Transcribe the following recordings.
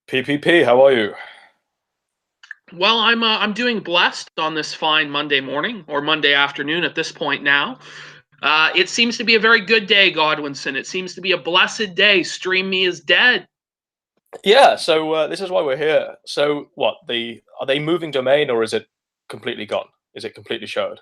PPP, how are you? Well, I'm doing blessed on this fine Monday morning or Monday afternoon at this point now. It seems to be a very good day, Godwinson. It seems to be a blessed day. Stream Me is dead. Yeah, so this is why we're here. So what, are they moving domain or is it completely gone? Is it completely showed?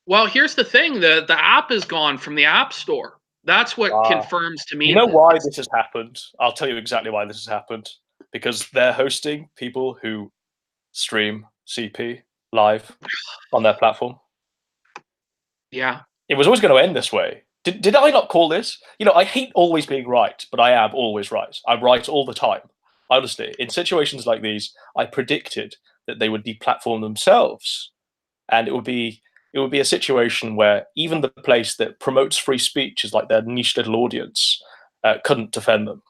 Well, here's the thing: the app is gone from the App Store. That's what Ah, confirms to you me know that why it's this has happened? I'll tell you exactly why this has happened. Because they're hosting people who stream CP live on their platform. yeah. It was always going to end this way. Did I not call this? You know, I hate always being right, but I am always right. I'm right all the time. Honestly, in situations like these, I predicted that they would deplatform themselves, and it would be a situation where even the place that promotes free speech is like their niche little audience couldn't defend them.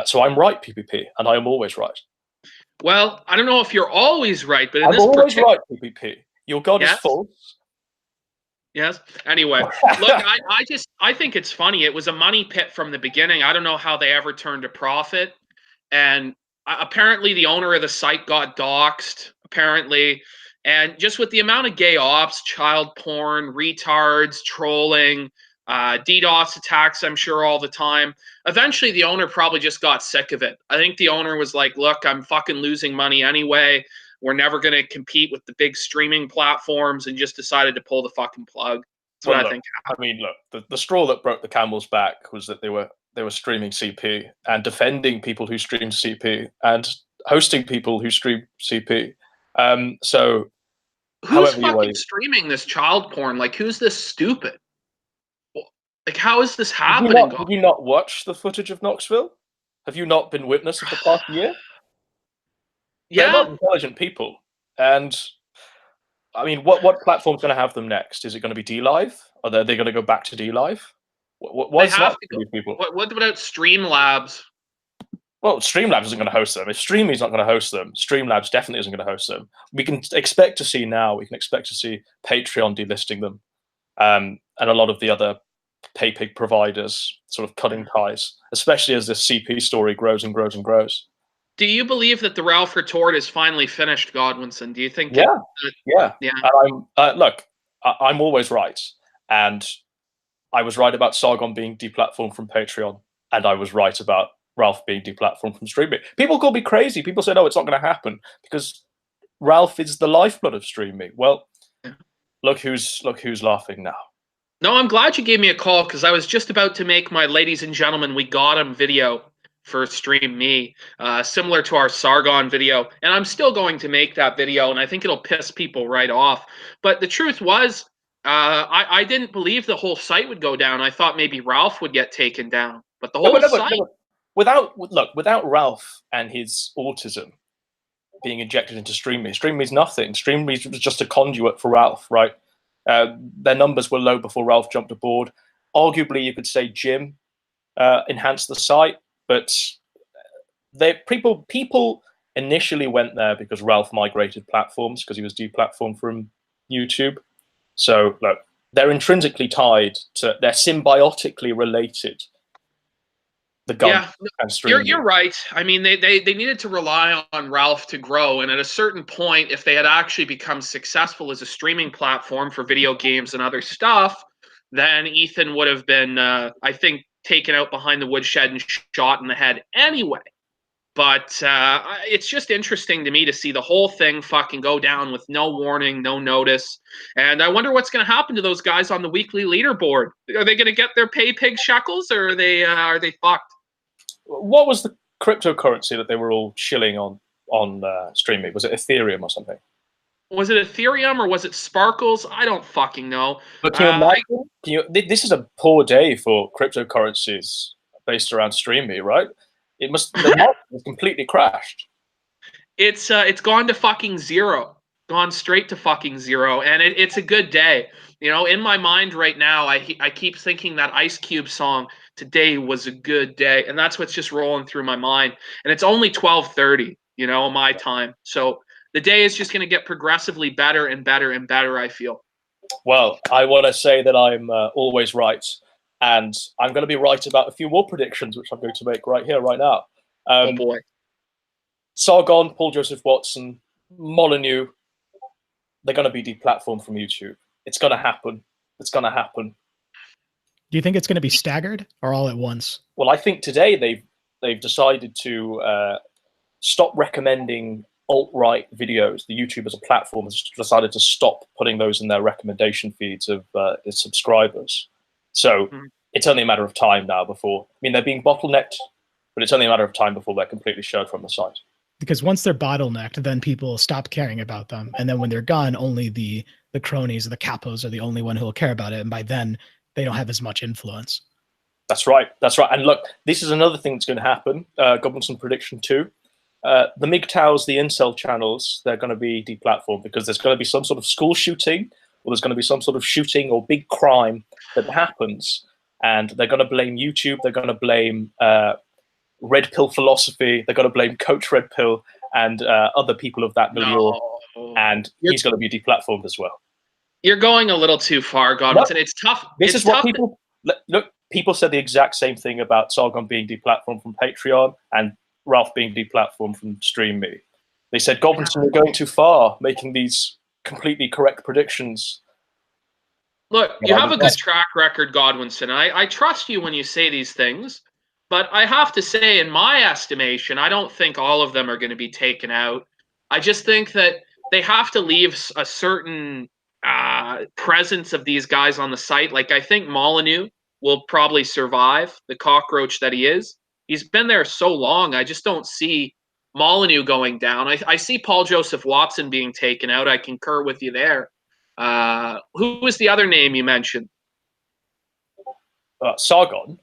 So I'm right, PPP, and I am always right. Well, I don't know if you're always right, but in I'm this always particular, right, PPP. Your God is yes, false. yes. Anyway, look, I think it's funny. It was a money pit from the beginning. I don't know how they ever turned a profit. And apparently the owner of the site got doxxed, apparently. And just with the amount of gay ops, child porn, retards, trolling, DDoS attacks, I'm sure all the time. Eventually, the owner probably just got sick of it. I think the owner was like, look, I'm fucking losing money anyway. We're never going to compete with the big streaming platforms, and just decided to pull the fucking plug. That's what Well, I look, think I happened. mean, look, the straw that broke the camel's back was that they were streaming CP and defending people who stream CP and hosting people who stream CP. So, Who's however you fucking want, streaming this child porn? Like, who's this stupid? Like, how is this did you happening, not God? did you not watch the footage of Knoxville? Have you not been witness of the past year? They're not Yeah, intelligent people, and I mean, what platform's going to have them next? Is it going to be D Live? Are they going to go back to D Live? What they is have next to for go. these people? What about Streamlabs? Well, Streamlabs isn't going to host them. If Streamy's not going to host them, Streamlabs definitely isn't going to host them. We can expect to see now. We can expect to see Patreon delisting them, and a lot of the other pay pig providers sort of cutting ties, especially as this CP story grows and grows and grows. Do you believe that the Ralph retort is finally finished, Godwinson? Do you think Yeah, yeah. yeah. And look. I'm always right, and I was right about Sargon being deplatformed from Patreon, and I was right about Ralph being deplatformed from streaming. People call me crazy. People say, "No, it's not going to happen," because Ralph is the lifeblood of streaming. Well, look who's laughing now. No, I'm glad you gave me a call because I was just about to make my ladies and gentlemen, we got him video for Stream Me, similar to our Sargon video. And I'm still going to make that video, and I think it'll piss people right off. But the truth was, I didn't believe the whole site would go down. I thought maybe Ralph would get taken down. But the No, but whole no, but, site, no, but without Ralph and his autism being injected into StreamMe, StreamMe's nothing. StreamMe was just a conduit for Ralph, right? Their numbers were low before Ralph jumped aboard. Arguably, you could say Jim enhanced the site, but people initially went there because Ralph migrated platforms because he was deplatformed from YouTube. So look, they're intrinsically tied to, they're symbiotically related. The gun yeah, and you're streaming. right. I mean, they needed to rely on Ralph to grow, and at a certain point, if they had actually become successful as a streaming platform for video games and other stuff, then Ethan would have been, I think, taken out behind the woodshed and shot in the head anyway. But it's just interesting to me to see the whole thing fucking go down with no warning, no notice. And I wonder what's going to happen to those guys on the weekly leaderboard. Are they going to get their pay pig shekels, or are they fucked? What was the cryptocurrency that they were all shilling on streaming? Was it Ethereum or something? Was it Ethereum or was it Sparkles? I don't fucking know. But can you I imagine? This is a poor day for cryptocurrencies based around streaming, right? The market has completely crashed. it's gone to fucking zero, gone straight to fucking zero, and it's a good day. You know, in my mind right now, I keep thinking that Ice Cube song. Today was a good day, and that's what's just rolling through my mind. And it's only 12:30, you know, my time. So the day is just going to get progressively better and better and better. I feel. Well, I want to say that I'm always right, and I'm going to be right about a few more predictions, which I'm going to make right here, right now. Oh Um, boy. Sargon, Paul Joseph Watson, Molyneux, they're going to be deplatformed from YouTube. It's going to happen. It's going to happen. Do you think it's going to be staggered or all at once? Well, I think today they've decided to stop recommending alt-right videos. The YouTube as a platform has decided to stop putting those in their recommendation feeds of its subscribers. So it's only a matter of time now before, I mean, they're being bottlenecked, but it's only a matter of time before they're completely shut from the site. Because once they're bottlenecked, then people stop caring about them. And then when they're gone, only the cronies or the capos are the only one who will care about it. And by then, they don't have as much influence. That's right. That's right. And look, this is another thing that's going to happen. Godwinson prediction 2. The MGTOWs, the incel channels, they're going to be deplatformed because there's going to be some sort of school shooting, or there's going to be some sort of shooting or big crime that happens, and they're going to blame YouTube. They're going to blame Red Pill philosophy. They're going to blame Coach Red Pill and other people of that milieu, and he's going to be deplatformed as well. You're going a little too far, Godwinson. It's tough. This is what people look. People said the exact same thing about Sargon being deplatformed from Patreon and Ralph being deplatformed from Stream Me. They said, Godwinson, you're going too far, making these completely correct predictions. Look, you have a good track record, Godwinson. I trust you when you say these things, but I have to say, in my estimation, I don't think all of them are going to be taken out. I just think that they have to leave a certain presence of these guys on the site. Like, I think Molyneux will probably survive, the cockroach that he is. He's been there so long, I just don't see Molyneux going down. I see Paul Joseph Watson being taken out. I concur with you there. Who was the other name you mentioned? Sargon.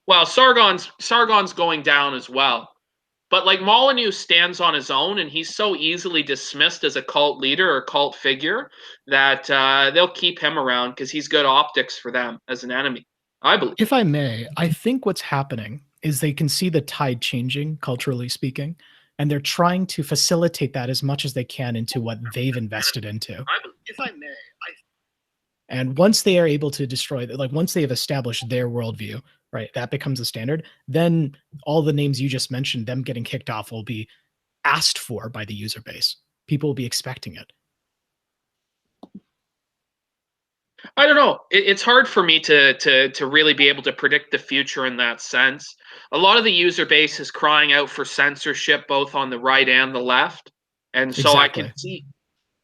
Well, Sargon's going down as well. But like Molyneux stands on his own, and he's so easily dismissed as a cult leader or cult figure that they'll keep him around because he's good optics for them as an enemy, I believe. If I may, I think what's happening is they can see the tide changing, culturally speaking, and they're trying to facilitate that as much as they can into what they've invested into. If I may, and once they are able to destroy, like once they have established their worldview, right, that becomes the standard, then all the names you just mentioned, them getting kicked off, will be asked for by the user base. People will be expecting it. I don't know. It's hard for me to really be able to predict the future in that sense. A lot of the user base is crying out for censorship, both on the right and the left, and so exactly.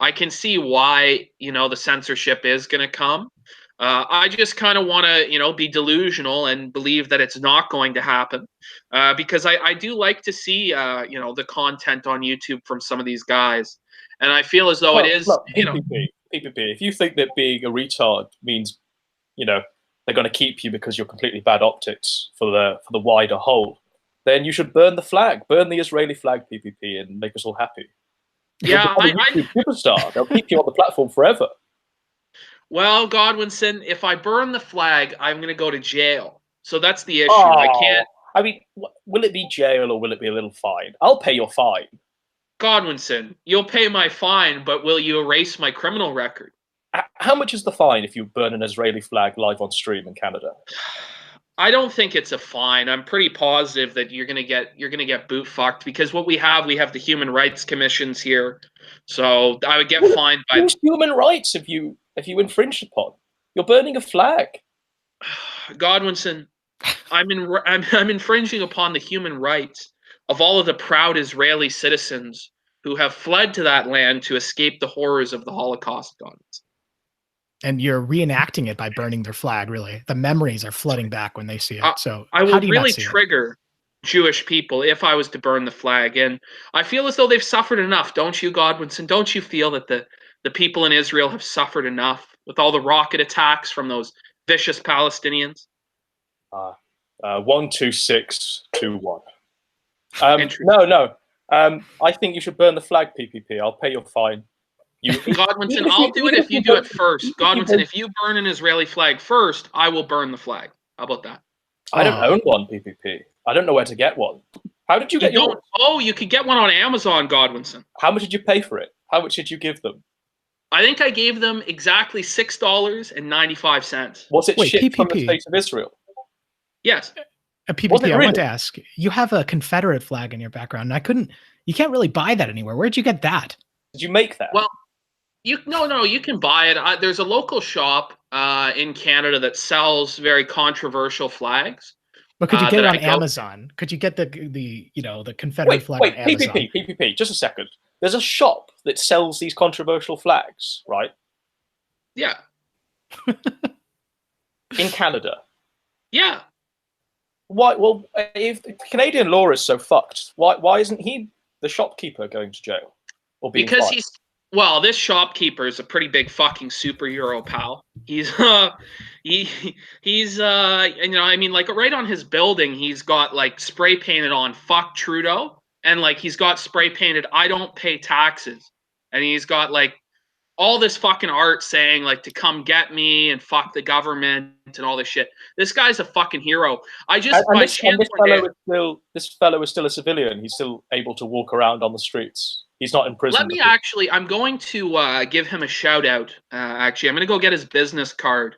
I can see why the censorship is going to come. I just kind of want to be delusional and believe that it's not going to happen, because I do like to see the content on YouTube from some of these guys, and I feel as though it is PPP. If you think that being a retard means, they're going to keep you because you're completely bad optics for the wider whole, then you should burn the flag, burn the Israeli flag, PPP, and make us all happy. Yeah, superstar. They'll keep you on the platform forever. Well, Godwinson, if I burn the flag, I'm going to go to jail. So that's the issue. I can't. I mean, will it be jail or will it be a little fine? I'll pay your fine. Godwinson, you'll pay my fine, but will you erase my criminal record? How much is the fine if you burn an Israeli flag live on stream in Canada? I don't think it's a fine. I'm pretty positive that you're gonna get boot fucked, because what we have the human rights commissions here. So I would get fined by human rights if you infringe upon. You're burning a flag. Godwinson, I'm infringing upon the human rights of all of the proud Israeli citizens who have fled to that land to escape the horrors of the Holocaust, Godwinson. And you're reenacting it by burning their flag, really. The memories are flooding back when they see it. So I will really trigger Jewish people if I was to burn the flag. And I feel as though they've suffered enough, don't you, Godwinson? Don't you feel that the people in Israel have suffered enough with all the rocket attacks from those vicious Palestinians? 12621. No. I think you should burn the flag, PPP. I'll pay your fine. Godwinson, I'll do it if you do it first. Godwinson, if you burn an Israeli flag first, I will burn the flag. How about that? I don't own one, PPP. I don't know where to get one. How did you get yours? Oh, you could get one on Amazon, Godwinson. How much did you pay for it? How much did you give them? I think I gave them exactly $6.95. Was it shipped from the State of Israel? Yes. PPP, I want to ask, you have a Confederate flag in your background, and you can't really buy that anywhere. Where'd you get that? Did you make that? Well, you can buy it. There's a local shop in Canada that sells very controversial flags. But could you get it on Amazon? Could you get the Confederate flag on Amazon? PPP, just a second. There's a shop that sells these controversial flags, right? Yeah. In Canada. Yeah. Why? Well, if Canadian law is so fucked, why isn't he, the shopkeeper, going to jail or being because fired? This shopkeeper is a pretty big fucking superhero, pal. He's like right on his building, he's got like spray painted on "fuck Trudeau," and like he's got spray painted "I don't pay taxes," and he's got like all this fucking art saying like to come get me and fuck the government and all this shit. This guy's a fucking hero. This fellow is still a civilian. He's still able to walk around on the streets. He's not in prison. I'm going to give him a shout out. I'm going to go get his business card.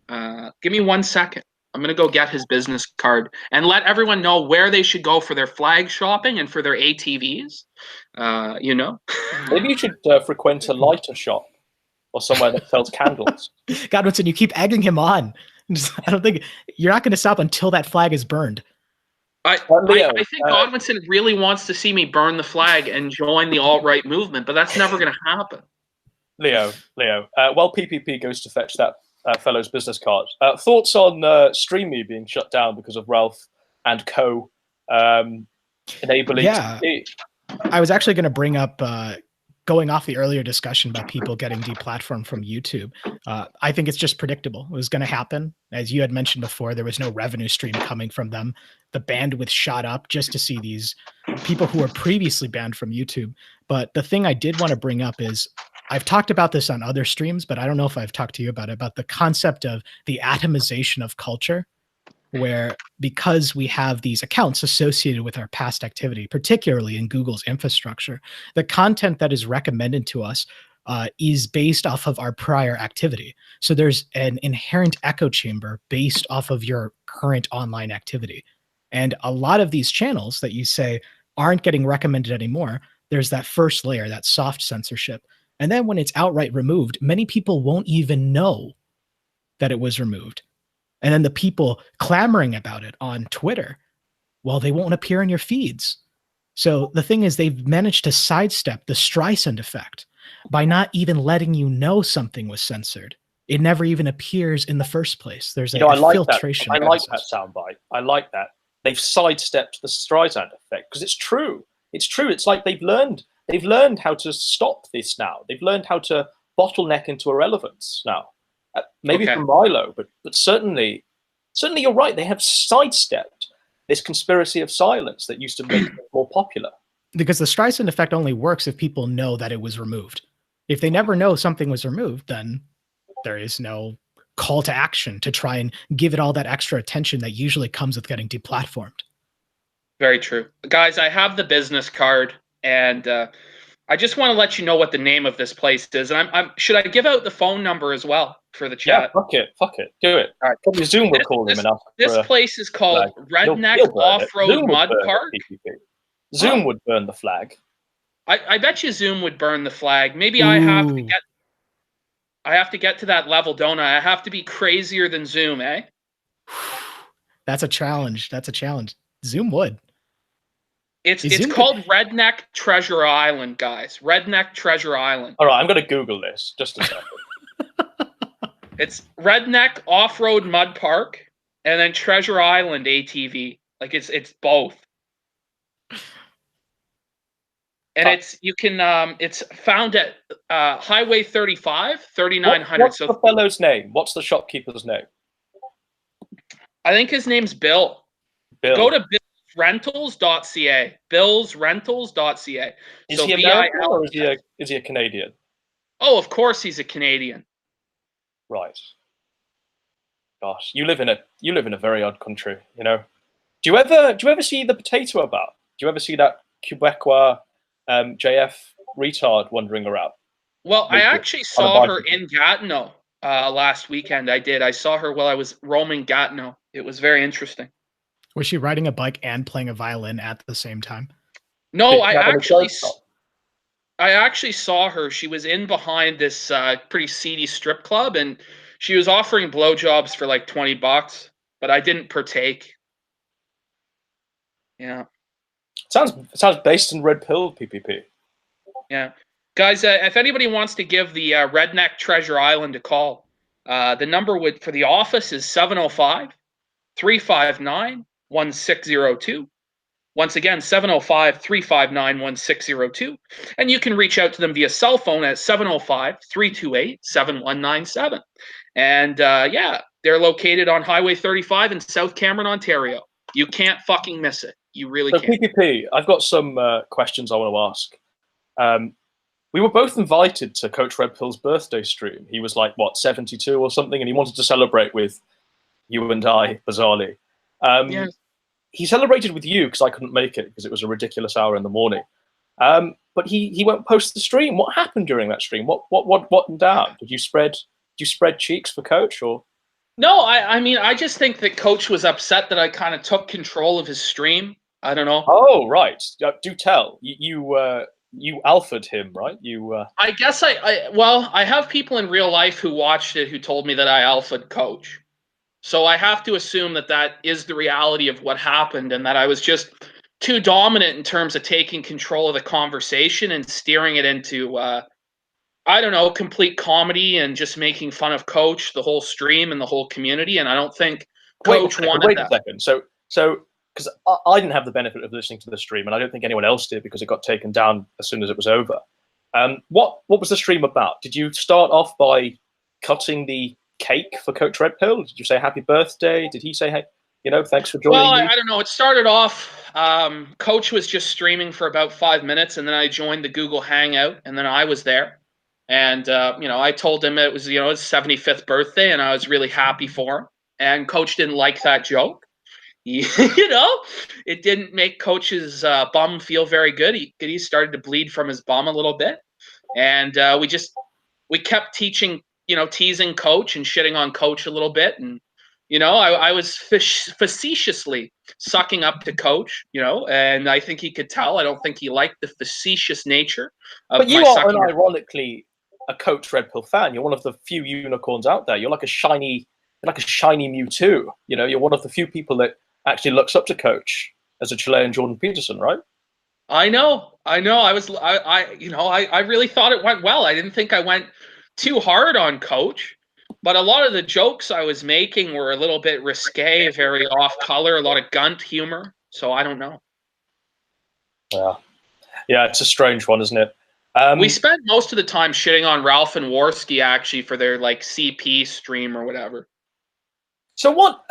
Give me 1 second. I'm going to go get his business card and let everyone know where they should go for their flag shopping and for their ATVs. Maybe you should frequent a lighter shop or somewhere that sells candles. Godwinson, you keep egging him on. I don't think you're not going to stop until that flag is burned. I think Godwinson really wants to see me burn the flag and join the alt-right movement, but that's never going to happen. Leo, while PPP goes to fetch that fellow's business card, thoughts on StreamMe being shut down because of Ralph and co enabling? Yeah, I was actually going to bring up going off the earlier discussion about people getting deplatformed from YouTube. I think it's just predictable. It was going to happen. As you had mentioned before, there was no revenue stream coming from them. The bandwidth shot up just to see these people who were previously banned from YouTube. But the thing I did want to bring up is, I've talked about this on other streams, but I don't know if I've talked to you about the concept of the atomization of culture, where because we have these accounts associated with our past activity, particularly in Google's infrastructure, the content that is recommended to us is based off of our prior activity. So there's an inherent echo chamber based off of your current online activity. And a lot of these channels that you say aren't getting recommended anymore, there's that first layer, that soft censorship. And then when it's outright removed, many people won't even know that it was removed. And then the people clamoring about it on Twitter, well, they won't appear in your feeds. So the thing is, they've managed to sidestep the Streisand effect by not even letting you know something was censored. It never even appears in the first place. There's a filtration. I like that soundbite. I like that. They've sidestepped the Streisand effect because it's true. It's true. It's like they've learned how to stop this now. They've learned how to bottleneck into irrelevance now. Maybe from Milo, but certainly you're right. They have sidestepped this conspiracy of silence that used to make it more popular. Because the Streisand effect only works if people know that it was removed. If they never know something was removed, then there is no call to action to try and give it all that extra attention that usually comes with getting deplatformed. Very true. Guys, I have the business card, and I just want to let you know what the name of this place is. And should I give out the phone number as well for the chat? Yeah, fuck it. Do it. All right. Probably Zoom will call him enough. This place is called Redneck Off-Road Mud Park. Zoom would burn the flag. I bet you Zoom would burn the flag. Maybe I have to get to that level, don't I? I have to be crazier than Zoom, eh? That's a challenge. Zoom would. It's called Redneck Treasure Island, guys. Redneck Treasure Island. All right, I'm going to Google this. Just a second. It's Redneck Off-Road Mud Park and then Treasure Island ATV. Like it's both. And it's found at Highway 35, 3900. What's the fellow's name? What's the shopkeeper's name? I think his name's Bill. Go to billsrentals.ca. billsrentals.ca. Is he American or is he a Canadian? Oh, of course he's a Canadian. Right. Gosh, you live in a very odd country, you know. Do you ever see the potato about? Do you ever see that Quebecois JF retard wandering around? Well, I actually saw her in Gatineau last weekend. I saw her while I was roaming Gatineau. It was very interesting. Was she riding a bike and playing a violin at the same time? No, Did she have on a close top? I actually saw her. She was in behind this pretty seedy strip club, and she was offering blowjobs for like $20, but I didn't partake. Yeah, Sounds based in red pill PPP. yeah, guys. If anybody wants to give the Redneck Treasure Island a call, the number for the office is 705-359-1602. Once again, 705-359-1602. And you can reach out to them via cell phone at 705-328-7197. And yeah, they're located on Highway 35 in South Cameron, Ontario. You can't fucking miss it. You really So can't. PPP, I've got some questions I want to ask. We were both invited to Coach Red Pill's birthday stream. He was like, what, 72 or something, and he wanted to celebrate with you and I, bizarrely. Yeah. He celebrated with you because I couldn't make it because it was a ridiculous hour in the morning. But he won't post the stream. What happened during that stream? What went down? Did you spread cheeks for Coach, or? No, I mean, I just think that Coach was upset that I kind of took control of his stream. I don't know. Oh, right. Do tell. You alphaed him, right? I guess well, I have people in real life who watched it who told me that I alphaed Coach. So I have to assume that that is the reality of what happened, and that I was just too dominant in terms of taking control of the conversation and steering it into, I don't know, complete comedy and just making fun of Coach, the whole stream and the whole community. And I don't think Coach wanted wait that. a second. So because I didn't have the benefit of listening to the stream, and I don't think anyone else did because it got taken down as soon as it was over. What was the stream about? Did you start off by cutting the cake for Coach Red Pill? Did you say happy birthday? Did he say, hey, thanks for joining me? I don't know. It started off, Coach was just streaming for about 5 minutes, and then I joined the Google Hangout, and then I was there. And, I told him it was, his 75th birthday, and I was really happy for him. And Coach didn't like that joke. It didn't make Coach's bum feel very good. He started to bleed from his bum a little bit. And we kept teasing Coach and shitting on Coach a little bit. And, I was facetiously sucking up to Coach, and I think he could tell. I don't think he liked the facetious nature of but you my are sucking. unironically a Coach Red Pill fan. You're one of the few unicorns out there. You're like a shiny Mewtwo. You're one of the few people that actually looks up to Coach as a Chilean Jordan Peterson, right? I know. I really thought it went well. I didn't think I went too hard on Coach, but a lot of the jokes I was making were a little bit risque, very off color, a lot of gunt humor. So I don't know. Yeah, it's a strange one, isn't it? We spent most of the time shitting on Ralph and Worski actually for their CP stream or whatever. So what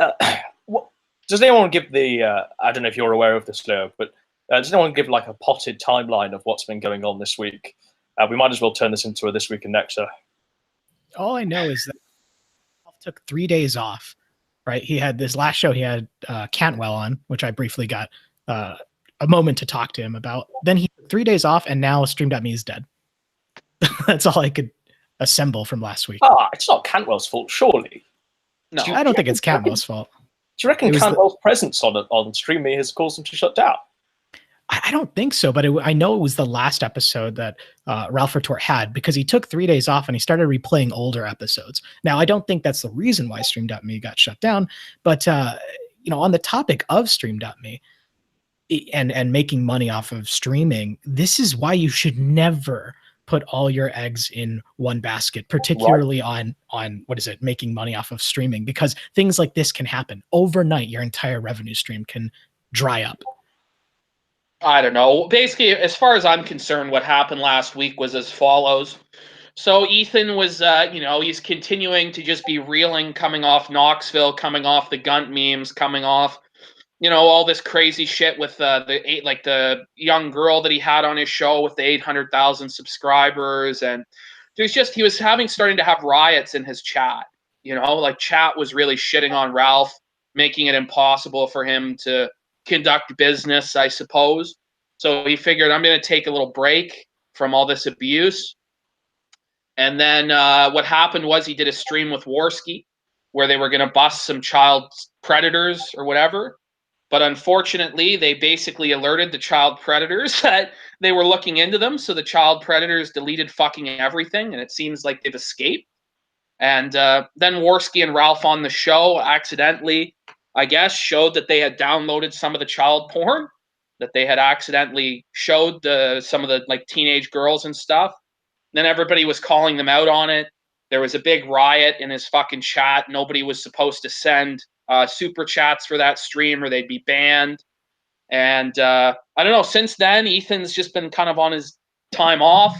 does anyone give the? I don't know if you're aware of this, Leo, but does anyone give like a potted timeline of what's been going on this week? We might as well turn this into a This Week in Nectar. All I know is that Ralph took 3 days off. Right, he had this last show. He had Cantwell on, which I briefly got a moment to talk to him about. Then he took 3 days off, and now Stream.me is dead. That's all I could assemble from last week. It's not Cantwell's fault, surely. No, I don't think it's Cantwell's fault. Do you reckon Cantwell's presence on Stream.me has caused him to shut down? I don't think so, but I know it was the last episode that Ralph Retort had, because he took 3 days off and he started replaying older episodes. Now, I don't think that's the reason why Stream.me got shut down, but on the topic of Stream.me and making money off of streaming, this is why you should never put all your eggs in one basket, particularly on making money off of streaming, because things like this can happen overnight. Your entire revenue stream can dry up. I don't know. Basically, as far as I'm concerned, what happened last week was as follows. So Ethan was, he's continuing to just be reeling, coming off Knoxville, coming off the Gunt memes, coming off, all this crazy shit with the young girl that he had on his show with the 800,000 subscribers. And he was starting to have riots in his chat, chat was really shitting on Ralph, making it impossible for him to conduct business, I suppose. So he figured, I'm going to take a little break from all this abuse. And then what happened was he did a stream with Worski where they were going to bust some child predators or whatever. But unfortunately, they basically alerted the child predators that they were looking into them. So the child predators deleted fucking everything, and it seems like they've escaped. And then Worski and Ralph on the show accidentally, I guess, showed that they had downloaded some of the child porn, that they had accidentally showed some of the like teenage girls and stuff. Then everybody was calling them out on it. There was a big riot in his fucking chat. Nobody was supposed to send super chats for that stream or they'd be banned. And I don't know. Since then, Ethan's just been kind of on his time off.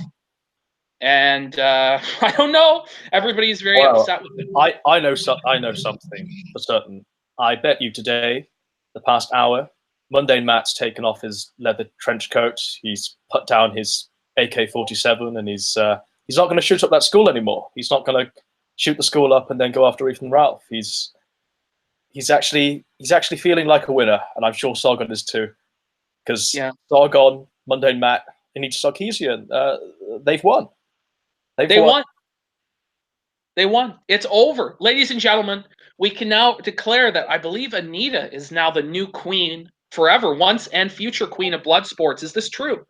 And I don't know. Everybody's very upset with it. I know something for certain. I bet you today, the past hour, Mundane Matt's taken off his leather trench coat. He's put down his AK-47, and he's not going to shoot up that school anymore. He's not going to shoot the school up and then go after Ethan Ralph. He's actually feeling like a winner, and I'm sure Sargon is too. Because Sargon, Mundane Matt, and each Sarkeesian, they've won. They won. They won. It's over. Ladies and gentlemen, we can now declare that I believe Anita is now the new queen forever, once and future queen of blood sports. Is this true?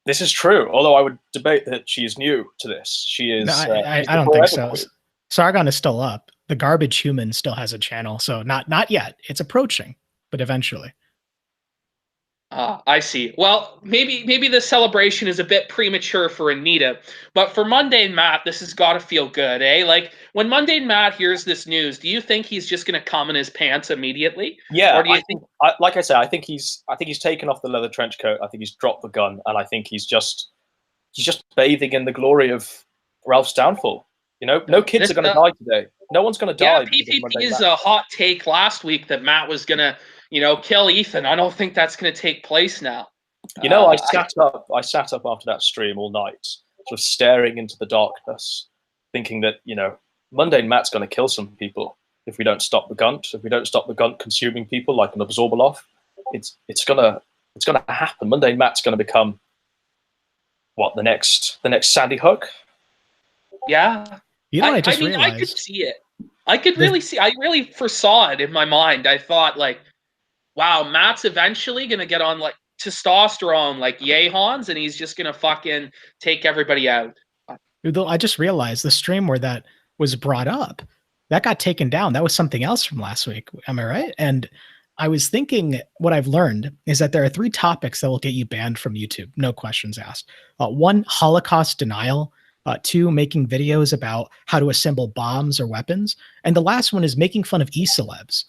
This is true, although I would debate that she is new to this. She is. No, I don't think so. Queen. Sargon is still up. The garbage human still has a channel, so not yet. It's approaching, but eventually. I see. Well, maybe the celebration is a bit premature for Anita, but for Mundane Matt, this has got to feel good, eh? Like when Mundane Matt hears this news, do you think he's just going to come in his pants immediately? Yeah. Or do you think? Like I said, I think he's taken off the leather trench coat. I think he's dropped the gun, and I think he's just bathing in the glory of Ralph's downfall. You know, no kids are going to die today. No one's going to die. Yeah, PPP's a hot take last week that Matt was going to, kill Ethan. I don't think that's going to take place now. I sat up after that stream all night, sort of staring into the darkness, thinking that, Mundane Matt's going to kill some people if we don't stop the Gunt. If we don't stop the Gunt consuming people like an Absorbaloff, it's gonna happen. Mundane Matt's going to become the next Sandy Hook. Yeah. I just realized. I could see it. I could really see. I really foresaw it in my mind. I thought, like, wow, Matt's eventually gonna get on like testosterone, like Yehans, and he's just gonna fucking take everybody out. Though I just realized the stream where that was brought up, that got taken down. That was something else from last week. Am I right? And I was thinking, what I've learned is that there are 3 topics that will get you banned from YouTube. No questions asked. 1, Holocaust denial. 2, making videos about how to assemble bombs or weapons. And the last one is making fun of e-celebs.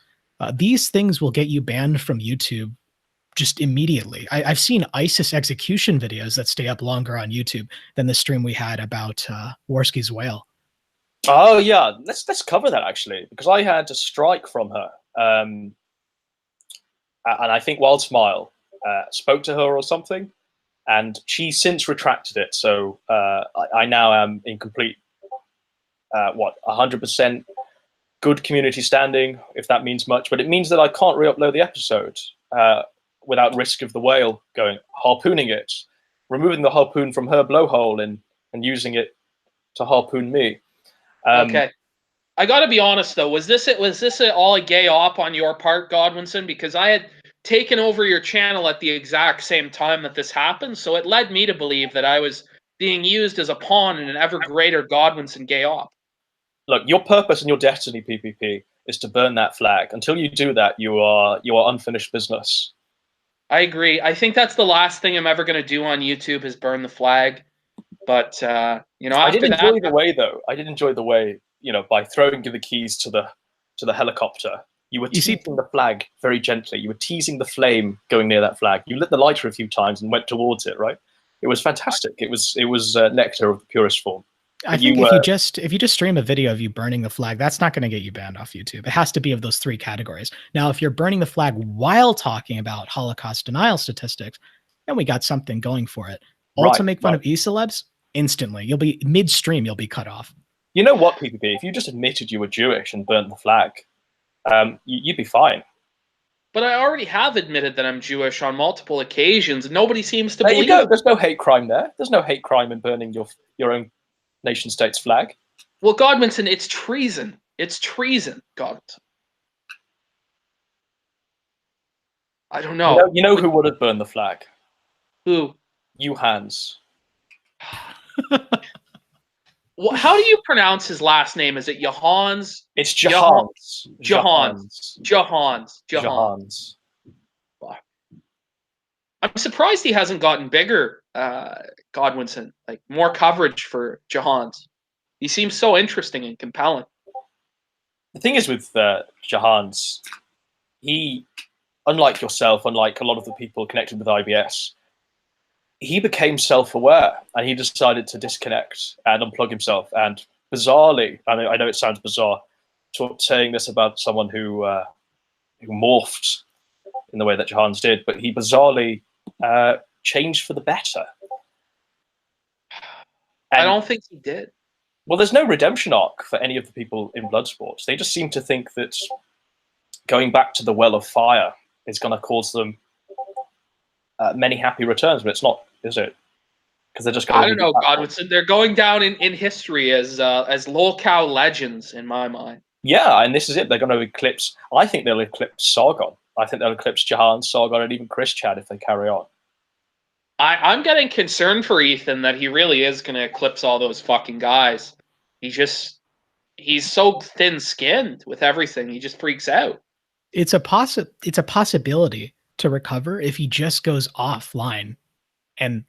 These things will get you banned from YouTube just immediately. I've seen ISIS execution videos that stay up longer on YouTube than the stream we had about Worski's whale. Oh yeah, let's cover that actually, because I had a strike from her, and I think Wild Smile spoke to her or something. And she's since retracted it, so I now am in complete 100% good community standing, if that means much. But it means that I can't re-upload the episode without risk of the whale harpooning it, removing the harpoon from her blowhole and using it to harpoon me. Okay, I got to be honest though. Was this all a gay op on your part, Godwinson? Because I had taken over your channel at the exact same time that this happened, so it led me to believe that I was being used as a pawn in an ever greater Godwinson gay op. Look, your purpose and your destiny, PPP, is to burn that flag. Until you do that, you are unfinished business. I agree. I think that's the last thing I'm ever going to do on YouTube is burn the flag. But I did enjoy the way, though. I did enjoy the way, by throwing the keys to the helicopter. You were teasing the flag very gently. You were teasing the flame going near that flag. You lit the lighter a few times and went towards it, right? It was fantastic. It was Nectar of the purest form. I think if you just stream a video of you burning the flag, that's not going to get you banned off YouTube. It has to be of those 3 categories. Now, if you're burning the flag while talking about Holocaust denial statistics, then we got something going for it. Also make fun of e-celebs, instantly. You'll be midstream, you'll be cut off. You know what, PPP? If you just admitted you were Jewish and burnt the flag, you'd be fine. But I already have admitted that I'm Jewish on multiple occasions. Nobody seems to believe. There you go. There's no hate crime there. There's no hate crime in burning your own nation state's flag. Well, Godwinson, it's treason. It's treason, Godwinson. I don't know. You know who would have burned the flag? Who? You, Hans. How do you pronounce his last name? Is it Johans? It's Johans. Johans. I'm surprised he hasn't gotten bigger, Godwinson. Like more coverage for Johans. He seems so interesting and compelling. The thing is with Johans, he, unlike yourself, unlike a lot of the people connected with IBS, he became self-aware and he decided to disconnect and unplug himself. And bizarrely, I know it sounds bizarre, saying this about someone who morphed in the way that Johans did, but he bizarrely changed for the better. And, I don't think he did. Well, there's no redemption arc for any of the people in blood sports. They just seem to think that going back to the well of fire is going to cause them many happy returns, but it's not, is it? Because they're just going. I don't know, Godwinson. They're going down in history as lol-cow legends in my mind. Yeah, and this is it. They're going to eclipse. I think they'll eclipse Sargon. I think they'll eclipse Jahan, Sargon, and even Chris Chad if they carry on. I'm getting concerned for Ethan that he really is going to eclipse all those fucking guys. He's so thin-skinned with everything. He just freaks out. It's a possibility to recover if he just goes offline and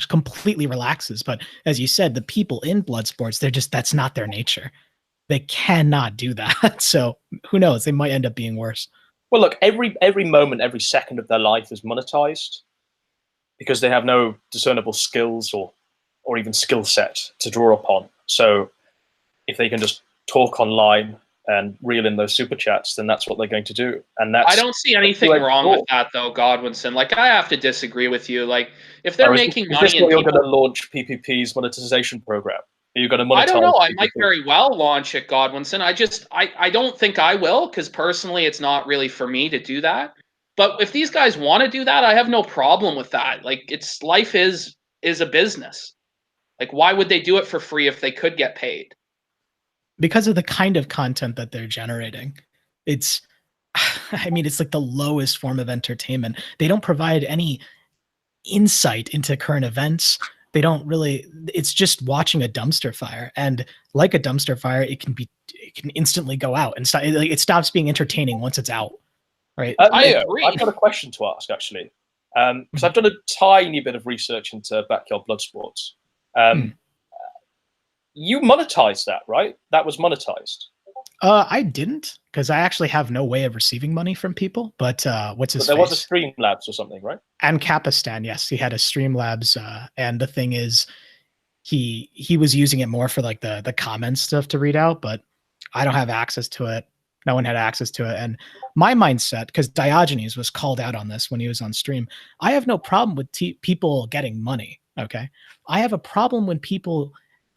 completely relaxes. But as you said, the people in blood sports, that's not their nature. They cannot do that. So who knows? They might end up being worse. Well, look, every moment, every second of their life is monetized because they have no discernible skills or even skill set to draw upon. So if they can just talk online and reel in those super chats, then that's what they're going to do. And I don't see anything wrong with that, though, Godwinson. Like, I have to disagree with you. Like, if they're making money, is this where you're going to launch PPP's monetization program? Are you going to monetize? I don't know. PPP? I might very well launch it, Godwinson. I don't think I will, because personally, it's not really for me to do that. But if these guys want to do that, I have no problem with that. Like, life is a business. Like, why would they do it for free if they could get paid? Because of the kind of content that they're generating. It's like the lowest form of entertainment. They don't provide any insight into current events. They don't really, it's just watching a dumpster fire. And like a dumpster fire, it can instantly go out and it stops being entertaining once it's out. Right. I agree. I've got a question to ask, actually, because I've done a tiny bit of research into backyard blood sports. You monetized that, right? That was monetized. I didn't, because I actually have no way of receiving money from people. But what's his? But there was a Streamlabs or something, right? And Capistan, yes, he had a Streamlabs. And the thing is, he was using it more for like the comments stuff to read out, but I don't have access to it. No one had access to it. And my mindset, because Diogenes was called out on this when he was on stream, I have no problem with people getting money. Okay, I have a problem when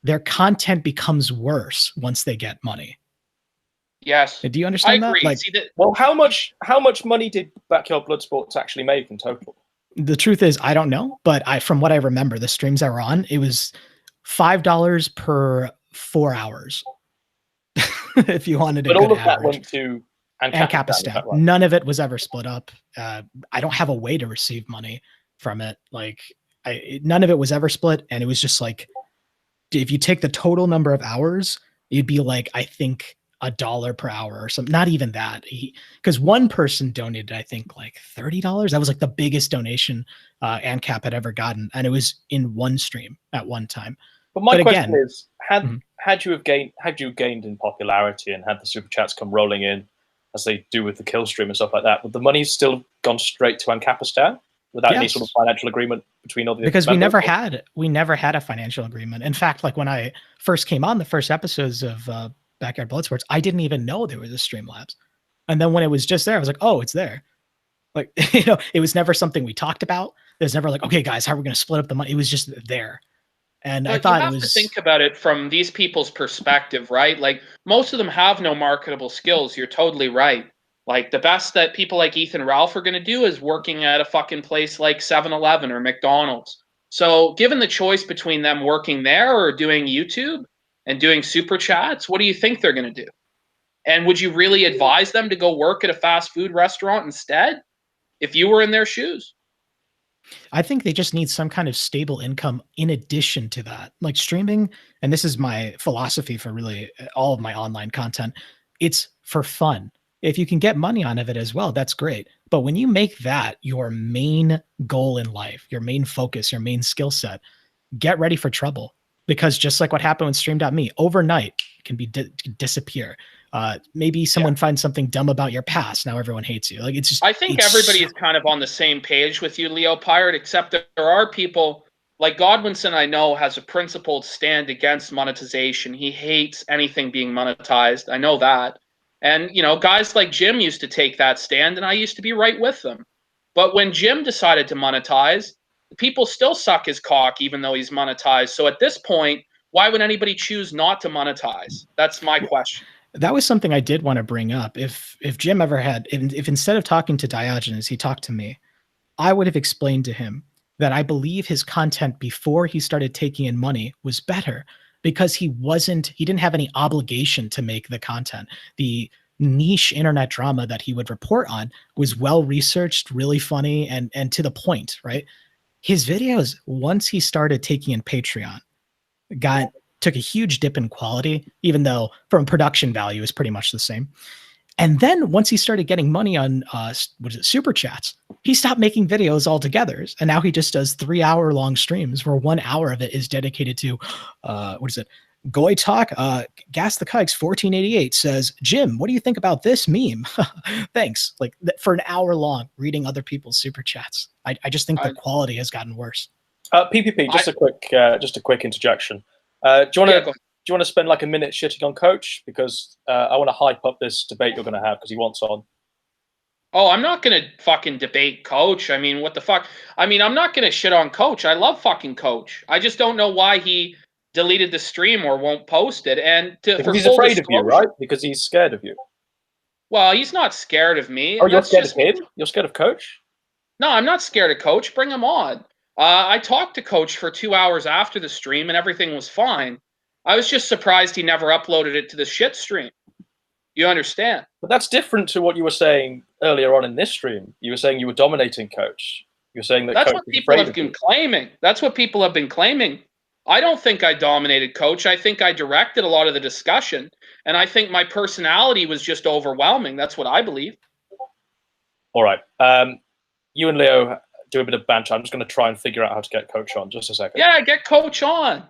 their content becomes worse once they get money. Yes. Do you understand I agree. that? Like, well, how much money did Backyard Blood Sports actually make in total? The truth is, I don't know, but from what I remember, the streams I were on, it was $5 per 4 hours. If you wanted but all of that went to Capistan. Right? None of it was ever split up. I don't have a way to receive money from it. Like, none of it was ever split, and it was just like, if you take the total number of hours, it'd be like, I think, $1 per hour or something. Not even that. Because one person donated, I think, like $30. That was like the biggest donation ANCAP had ever gotten, and it was in one stream at one time. But my question is, had you gained in popularity and had the super chats come rolling in as they do with the kill stream and stuff like that, would the money still gone straight to ANCAPistan without any sort of financial agreement between all the because we never had a financial agreement. In fact, like when I first came on the first episodes of Backyard Blood Sports, I didn't even know there was a Streamlabs. And then when it was just there, I was like, oh, it's there. Like, it was never something we talked about. There's never like, okay, guys, how are we going to split up the money? It was just there. And I thought you have to think about it from these people's perspective, right? Like, most of them have no marketable skills. You're totally right. Like, the best that people like Ethan Ralph are going to do is working at a fucking place like 7-Eleven or McDonald's. So given the choice between them working there or doing YouTube and doing super chats, what do you think they're going to do? And would you really advise them to go work at a fast food restaurant instead? if you were in their shoes. I think they just need some kind of stable income in addition to that. Like streaming, and this is my philosophy for really all of my online content, it's for fun. If you can get money out of it as well, that's great. But when you make that your main goal in life, your main focus, your main skill set, get ready for trouble. Because just like what happened with Stream.me, overnight it can be disappear. Maybe someone finds something dumb about your past. Now everyone hates you. Like it's just. I think everybody is kind of on the same page with you, Leo Pirate, except that there are people like Godwinson. I know has a principled stand against monetization. He hates anything being monetized. I know that, and you know, guys like Jim used to take that stand, and I used to be right with them. But when Jim decided to monetize, people still suck his cock, even though he's monetized. So at this point, why would anybody choose not to monetize? That's my question. That was something I did want to bring up. If Jim ever had, if instead of talking to Diogenes, he talked to me, I would have explained to him that I believe his content before he started taking in money was better because he didn't have any obligation to make the content. The niche internet drama that he would report on was well researched, really funny, and to the point, right? His videos, once he started taking in Patreon, took a huge dip in quality, even though from production value is pretty much the same. And then once he started getting money on super chats, he stopped making videos altogether. And now he just does 3-hour-long streams where 1 hour of it is dedicated to Goy Talk. Gas the Kikes 1488 says, Jim, what do you think about this meme? Thanks. Like for an hour long reading other people's super chats. I just think the quality has gotten worse. PPP, just a quick interjection. Do you want to spend like a minute shitting on Coach, because I want to hype up this debate you're going to have because he wants on. Oh, I'm not going to fucking debate Coach. I mean, what the fuck? I mean, I'm not going to shit on Coach. I love fucking Coach. I just don't know why he deleted the stream or won't post it. And because he's afraid of you, right? Because he's scared of you. Well, he's not scared of me. Oh, you're scared of him? You're scared of Coach? No, I'm not scared of Coach. Bring him on. I talked to Coach for 2 hours after the stream, and everything was fine. I was just surprised he never uploaded it to the shit stream. You understand? But that's different to what you were saying earlier on in this stream. You were saying you were dominating Coach. You were saying that that's Coach what people have been claiming. That's what people have been claiming. I don't think I dominated Coach. I think I directed a lot of the discussion, and I think my personality was just overwhelming. That's what I believe. All right. You and Leo do a bit of banter. I'm just going to try and figure out how to get Coach on. Just a second. Yeah, get Coach on.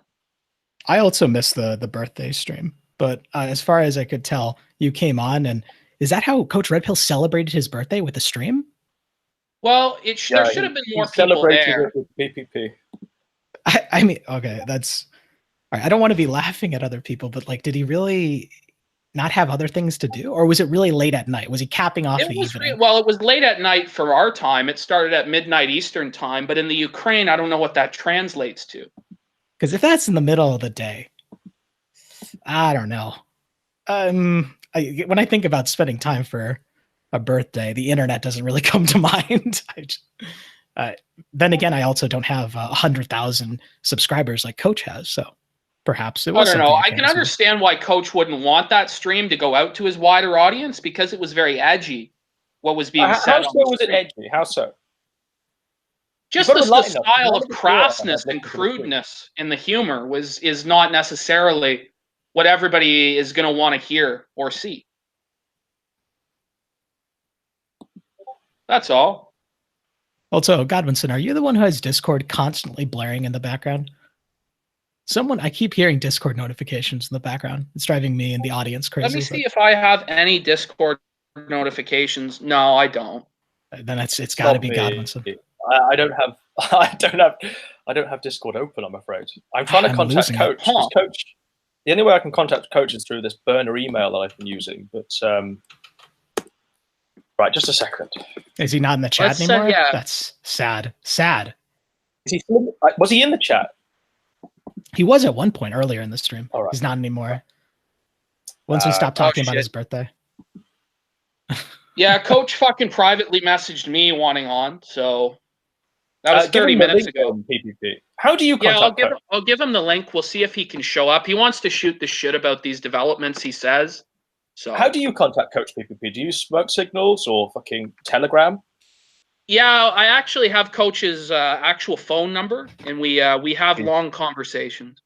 I also missed the birthday stream, but as far as I could tell, you came on, and is that how Coach Red Pill celebrated his birthday, with the stream? Well, there should have been more people there. It with PPP. I mean, okay, that's all right. I don't want to be laughing at other people, but like, did he really not have other things to do, or was it really late at night? Was he capping off the evening? Well, it was late at night for our time. It started at midnight Eastern time, but in the Ukraine, I don't know what that translates to. Because if that's in the middle of the day, I don't know. When I think about spending time for a birthday, the internet doesn't really come to mind. Then again, I also don't have 100,000 subscribers like Coach has, so perhaps it was. I don't know. I can understand why Coach wouldn't want that stream to go out to his wider audience, because it was very edgy. What was being said? How so was it edgy? How so? Just the style of crassness and crudeness in the humor is not necessarily what everybody is going to want to hear or see. That's all. Also, Godwinson, are you the one who has Discord constantly blaring in the background? I keep hearing Discord notifications in the background. It's driving me and the audience crazy. Let me see if I have any Discord notifications. No, I don't. Then it's got to be Godwinson. I don't have Discord open, I'm afraid. I'm trying to contact Coach. Coach. The only way I can contact Coach is through this burner email that I've been using. But right, just a second. Is he not in the chat anymore? Yeah. That's sad. Sad. Was he in the chat? He was at one point earlier in the stream. All right. He's not anymore. Once we stopped talking about his birthday. Yeah, Coach fucking privately messaged me wanting on, so that was 30 minutes ago. PPP. How do you contact Coach? I'll give him the link. We'll see if he can show up. He wants to shoot the shit about these developments, he says. So how do you contact Coach PPP? Do you use smoke signals or fucking Telegram? Yeah, I actually have Coach's actual phone number, and we have long conversations.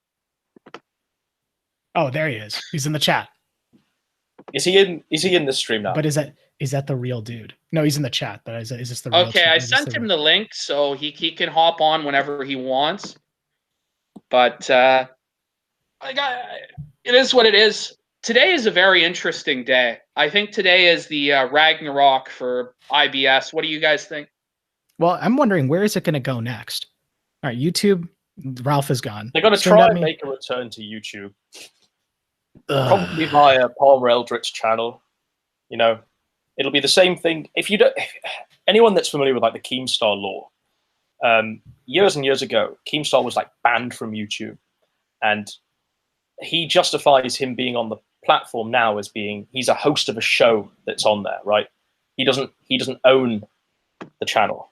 Oh, there he is. He's in the chat. Is he in the stream now? But is that the real dude? No, he's in the chat. But is this the real? Okay, I sent him the link so he can hop on whenever he wants. But it is what it is. Today is a very interesting day. I think today is the Ragnarok for IBS. What do you guys think? Well, I'm wondering, where is it going to go next? All right, YouTube. Ralph is gone. They're going to try and make a return to YouTube. Probably via Palmer Eldritch's channel. You know, it'll be the same thing. If anyone that's familiar with like the Keemstar lore, years and years ago, Keemstar was like banned from YouTube, and he justifies him being on the platform now as being he's a host of a show that's on there, right? He doesn't own the channel.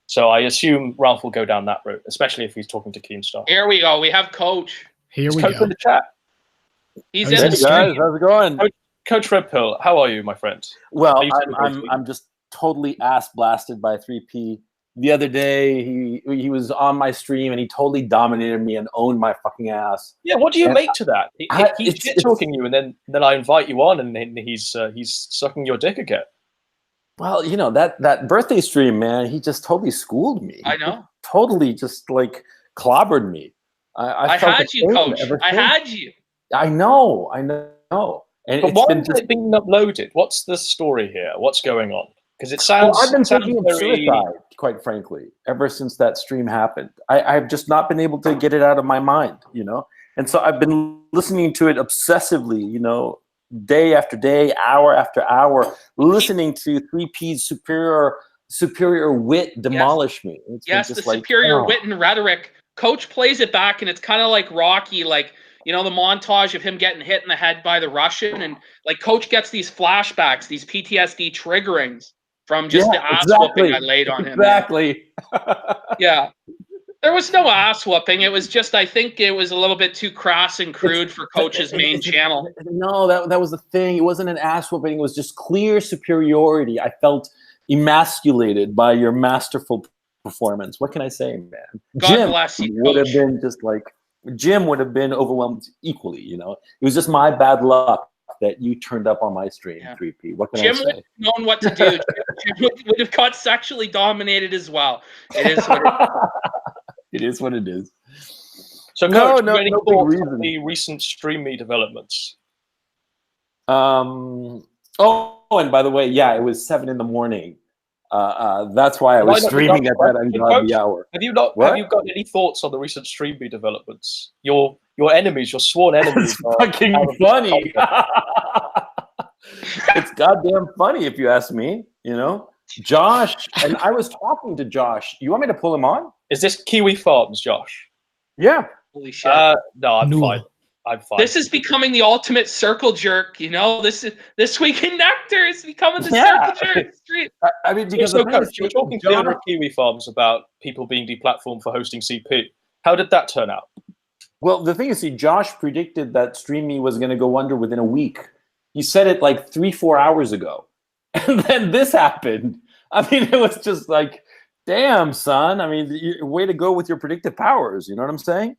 So I assume Ralph will go down that route, especially if he's talking to Keemstar. Here we go. We have Coach. Here we Coach go. in the chat. He's in the stream. Guys, how's it going? Coach Red Pill, how are you, my friend? Well, I'm just totally ass blasted by 3P. The other day, he was on my stream and he totally dominated me and owned my fucking ass. Yeah, what do you make to that? He's shit talking you, and then I invite you on, and he's sucking your dick again. Well, you know that birthday stream, man. He just totally schooled me. I know. Totally, just like clobbered me. I had you, Coach. I had you. I know. And but why is it being uploaded? What's the story here? What's going on? Because it sounds. Well, I've been thinking of suicide, quite frankly, ever since that stream happened. I've just not been able to get it out of my mind, you know. And so I've been listening to it obsessively, you know, day after day, hour after hour, listening to 3P's superior wit demolish me. Yes, the superior wit and rhetoric. Coach plays it back, and it's kind of like Rocky, like. You know, the montage of him getting hit in the head by the Russian, and like Coach gets these flashbacks, these PTSD triggerings from just the ass whooping I laid on him. Exactly. Yeah. There was no ass whooping. It was just, I think it was a little bit too crass and crude for Coach's main channel. No, that was the thing. It wasn't an ass whooping. It was just clear superiority. I felt emasculated by your masterful performance. What can I say, man? God bless you, would have been just like, Jim would have been overwhelmed equally, you know. It was just my bad luck that you turned up on my stream, 3P. What can I say? Jim would have known what to do. Jim would have got sexually dominated as well. It is what it is. What it is. So, Coach, any thoughts on the recent StreamMe developments? Oh, and by the way, yeah, it was 7 a.m. That's why I was streaming at that ungodly hour. Have you got any thoughts on the recent StreamMe developments? Your enemies, your sworn enemies. It's fucking funny. It's goddamn funny if you ask me. You know, Josh, and I was talking to Josh. You want me to pull him on? Is this Kiwi Farms, Josh? Yeah. Holy shit. No, I'm fine. I'm fine. This is becoming the ultimate circle jerk, you know. This week in Nectar is becoming the circle jerk street. I mean, because Coach, you were talking to the owner of Kiwi Farms about people being deplatformed for hosting CP. How did that turn out? Well, the thing is, Josh predicted that StreamMe was going to go under within a week. He said it like 3-4 hours ago, and then this happened. I mean, it was just like, damn, son. I mean, way to go with your predictive powers. You know what I'm saying?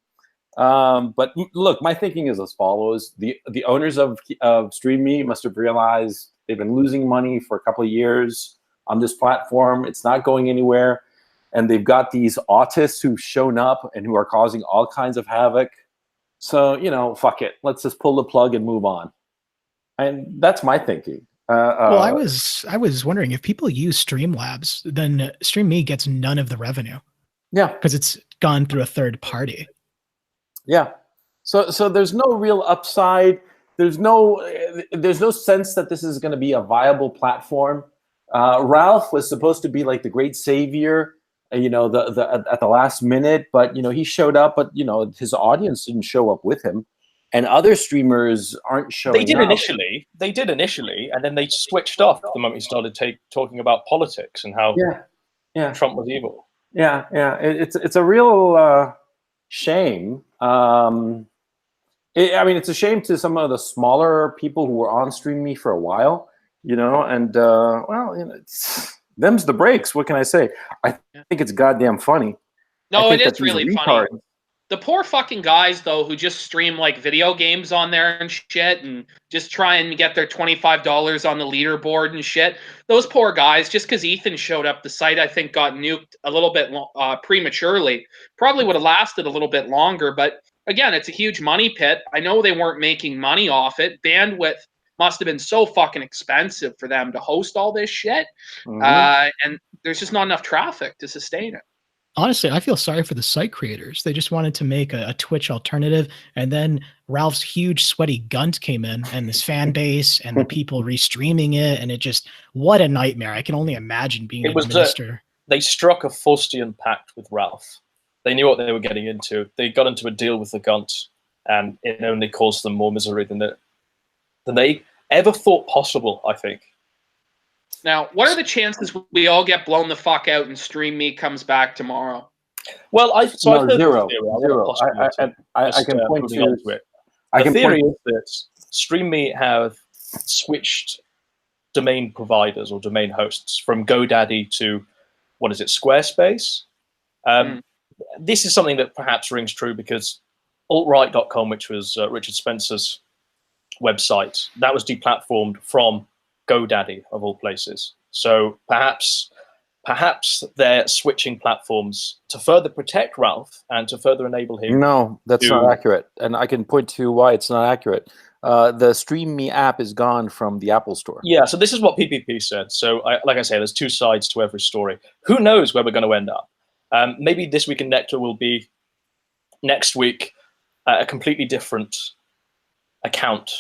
But look, my thinking is as follows: the owners of StreamMe must have realized they've been losing money for a couple of years on this platform. It's not going anywhere, and they've got these autists who've shown up and who are causing all kinds of havoc. So, you know, fuck it. Let's just pull the plug and move on. And that's my thinking. Well, I was wondering, if people use Streamlabs, then StreamMe gets none of the revenue. Yeah, because it's gone through a third party. Yeah. So there's no real upside. There's no sense that this is going to be a viable platform. Ralph was supposed to be like the great savior, you know, at the last minute, but you know, he showed up, but you know, his audience didn't show up with him, and other streamers aren't showing up. They did initially, and then they switched off the moment he started talking about politics and how Trump was evil. Yeah. It's a real shame. I mean, it's a shame to some of the smaller people who were on StreamMe for a while, you know, and well, you know, them's the breaks. What can I say? I think it's goddamn funny. No, I it think that is these really retards- funny. The poor fucking guys, though, who just stream like video games on there and shit and just try and get their $25 on the leaderboard and shit. Those poor guys, just because Ethan showed up, the site, I think, got nuked a little bit prematurely. Probably would have lasted a little bit longer. But again, it's a huge money pit. I know they weren't making money off it. Bandwidth must have been so fucking expensive for them to host all this shit. And there's just not enough traffic to sustain it. Honestly, I feel sorry for the site creators. They just wanted to make a Twitch alternative, and then Ralph's huge sweaty gunt came in, and this fan base and the people restreaming it, and it just, what a nightmare. I can only imagine being an administrator. They struck a Faustian pact with Ralph. They knew what they were getting into. They got into a deal with the gunt, and it only caused them more misery than they ever thought possible, I think. Now, what are the chances we all get blown the fuck out and Stream Me comes back tomorrow? Well, I've heard zero. I can point to it. The theory is that Stream Me have switched domain providers or domain hosts from GoDaddy to, what is it, Squarespace? This is something that perhaps rings true because altright.com, which was Richard Spencer's website, that was deplatformed from GoDaddy of all places. So perhaps they're switching platforms to further protect Ralph and to further enable him. No, that's not accurate. And I can point to why it's not accurate. The Stream Me app is gone from the Apple Store. Yeah, so this is what PPP said. So like I say, there's two sides to every story. Who knows where we're going to end up? Maybe This Week in Nectar will be next week a completely different account.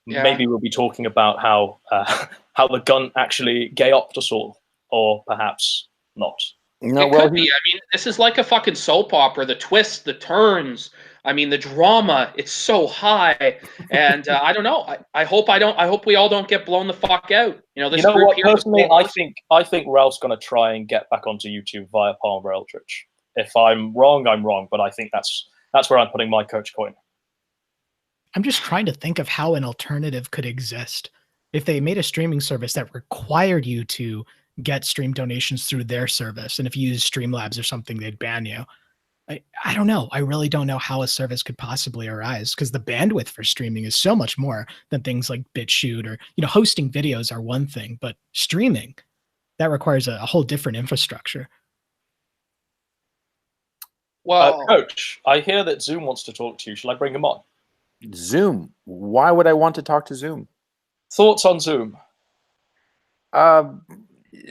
Yeah. Maybe we'll be talking about how the gun actually gay-opped us all, or perhaps not. No, it could be. I mean, this is like a fucking soap opera. The twists, the turns. I mean, the drama. It's so high, and I don't know. I hope we all don't get blown the fuck out. You know, this you know what? Personally, I think Ralph's going to try and get back onto YouTube via Palmer Eldritch. If I'm wrong, I'm wrong. But I think that's where I'm putting my coach coin. I'm just trying to think of how an alternative could exist. If they made a streaming service that required you to get stream donations through their service, and if you use Streamlabs or something, they'd ban you. I don't know. I really don't know how a service could possibly arise, because the bandwidth for streaming is so much more than things like BitChute, or, you know, hosting videos are one thing, but streaming, that requires a whole different infrastructure. Well, Coach, I hear that Zoom wants to talk to you. Shall I bring him on? Zoom? Why would I want to talk to Zoom? Thoughts on Zoom?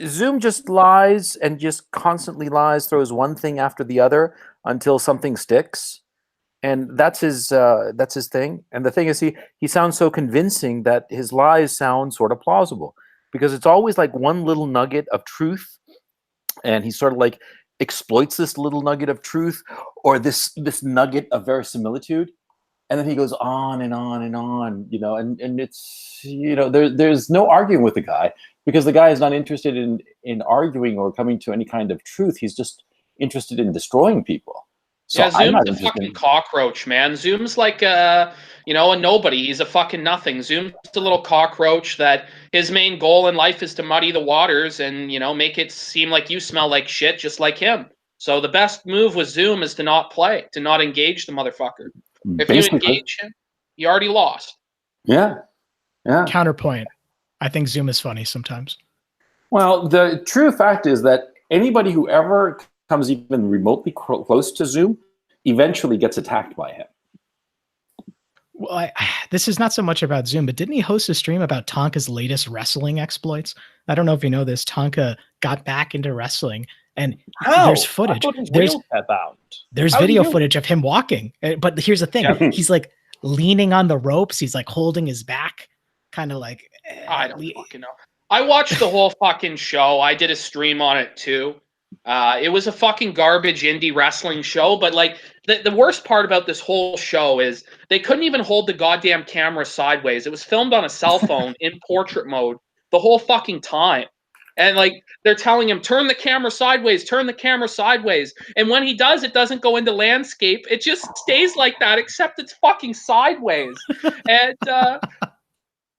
Zoom just lies and just constantly lies, throws one thing after the other until something sticks, and that's his thing. And the thing is, he sounds so convincing that his lies sound sort of plausible, because it's always like one little nugget of truth, and he sort of like exploits this little nugget of truth or this nugget of verisimilitude. And then he goes on and on and on, you know, and it's, you know, there's no arguing with the guy, because the guy is not interested in arguing or coming to any kind of truth. He's just interested in destroying people. So yeah, Zoom's a fucking cockroach, man. Zoom's like a nobody. He's a fucking nothing. Zoom's a little cockroach that his main goal in life is to muddy the waters and, you know, make it seem like you smell like shit just like him. So the best move with Zoom is to not play, to not engage the motherfucker. If you engage him, you already lost. Yeah. Yeah. Counterpoint. I think Zoom is funny sometimes. Well, the true fact is that anybody who ever comes even remotely close to Zoom eventually gets attacked by him. Well, this is not so much about Zoom, but didn't he host a stream about Tonka's latest wrestling exploits? I don't know if you know this. Tonka got back into wrestling, and there's footage. There's video footage of him walking. But here's the thing. He's like leaning on the ropes. He's like holding his back, kind of like... I don't fucking know. I watched the whole fucking show. I did a stream on it too. It was a fucking garbage indie wrestling show, but like the worst part about this whole show is they couldn't even hold the goddamn camera sideways. It was filmed on a cell phone in portrait mode the whole fucking time. And like they're telling him, turn the camera sideways, turn the camera sideways. And when he does, it doesn't go into landscape. It just stays like that, except it's fucking sideways. And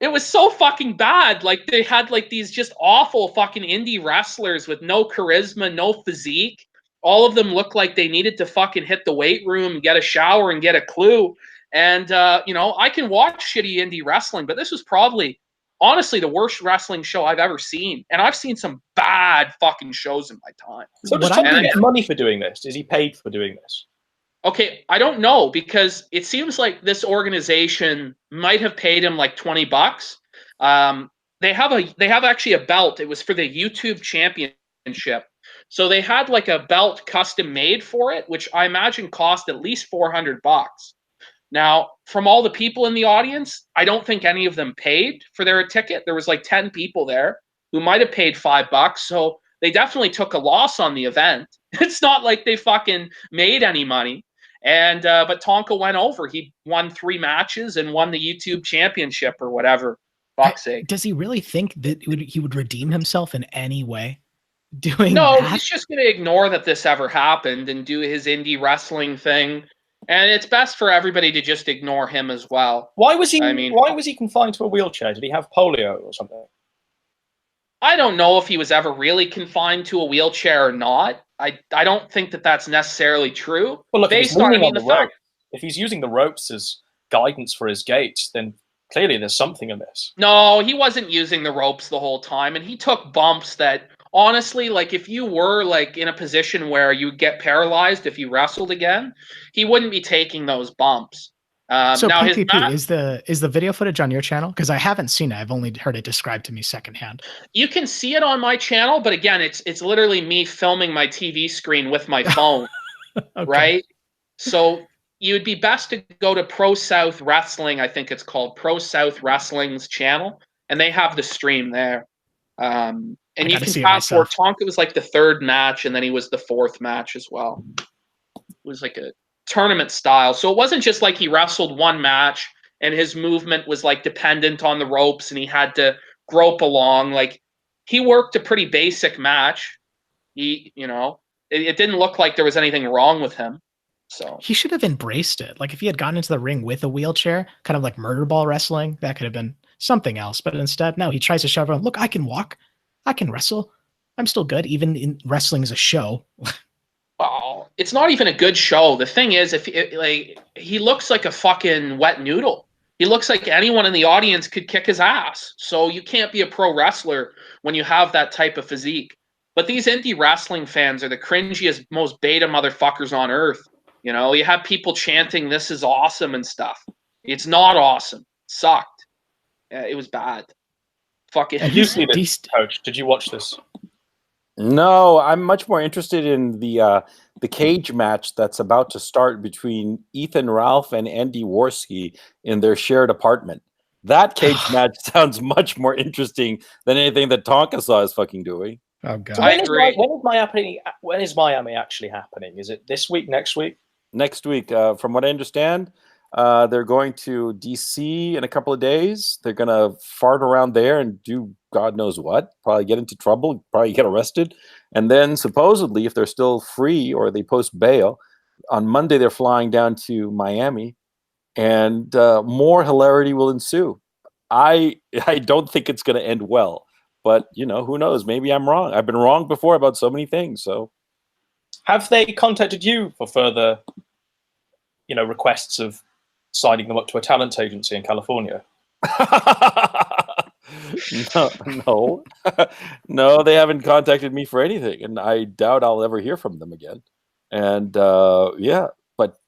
It was so fucking bad. Like they had like these just awful fucking indie wrestlers with no charisma, no physique. All of them looked like they needed to fucking hit the weight room, get a shower, and get a clue. And you know, I can watch shitty indie wrestling, but this was probably honestly the worst wrestling show I've ever seen. And I've seen some bad fucking shows in my time. So does What Tom I get money for doing this? Is he paid for doing this? Okay, I don't know because it seems like this organization might have paid him like $20. They have actually a belt. It was for the YouTube Championship, so they had like a belt custom made for it, which I imagine cost at least $400. Now, from all the people in the audience, I don't think any of them paid for their ticket. There was like 10 people there who might have paid $5, so they definitely took a loss on the event. It's not like they fucking made any money. And but Tonka went over. He won 3 matches and won the YouTube Championship or whatever. Fuck's sake. Does he really think that he would redeem himself in any way doing No, that? he's just going to ignore that this ever happened and do his indie wrestling thing. And it's best for everybody to just ignore him as well. Why was he? I mean, why was he confined to a wheelchair? Did he have polio or something? I don't know if he was ever really confined to a wheelchair or not. I don't think that that's necessarily true. Well, look, based on, I mean, the fact. If he's using the ropes as guidance for his gait, then clearly there's something amiss. No, he wasn't using the ropes the whole time, and he took bumps that honestly, like if you were like in a position where you get paralyzed if you wrestled again, he wouldn't be taking those bumps. So now PPP, is the video footage on your channel? Because I haven't seen it. I've only heard it described to me secondhand. You can see it on my channel, but again, it's literally me filming my TV screen with my phone, Okay. right? So you'd be best to go to Pro South Wrestling, I think it's called Pro South Wrestling's channel, and they have the stream there. And you can fast forward. Tonka was like the 3rd match, and then he was the 4th match as well. It was like a tournament style. So it wasn't just like he wrestled one match and his movement was like dependent on the ropes and he had to grope along. Like he worked a pretty basic match. He, you know, it didn't look like there was anything wrong with him. So he should have embraced it. Like if he had gotten into the ring with a wheelchair, kind of like murder ball wrestling, that could have been something else. But instead, no, he tries to shove around. Look, I can walk. I can wrestle. I'm still good. Even in wrestling is a show. Well, it's not even a good show. The thing is, like he looks like a fucking wet noodle. He looks like anyone in the audience could kick his ass. So you can't be a pro wrestler when you have that type of physique. But these indie wrestling fans are the cringiest, most beta motherfuckers on earth. You know, you have people chanting, "This is awesome" and stuff. It's not awesome. It sucked. It was bad. Fucking. Did you see this, Coach? Did you watch this? No, I'm much more interested in the cage match that's about to start between Ethan Ralph and Andy Worski in their shared apartment. That cage match sounds much more interesting than anything that Tonka saw is fucking doing. Oh god! So when is Miami actually happening? Is it this week? Next week? Next week, from what I understand, they're going to DC in a couple of days. They're gonna fart around there and do God knows what. Probably get into trouble. Probably get arrested. And then supposedly, if they're still free or they post bail, on Monday they're flying down to Miami, and more hilarity will ensue. I don't think it's going to end well, but you know, who knows? Maybe I'm wrong. I've been wrong before about so many things. So, have they contacted you for further, requests of signing them up to a talent agency in California? No, no, they haven't contacted me for anything, and I doubt I'll ever hear from them again. And yeah, but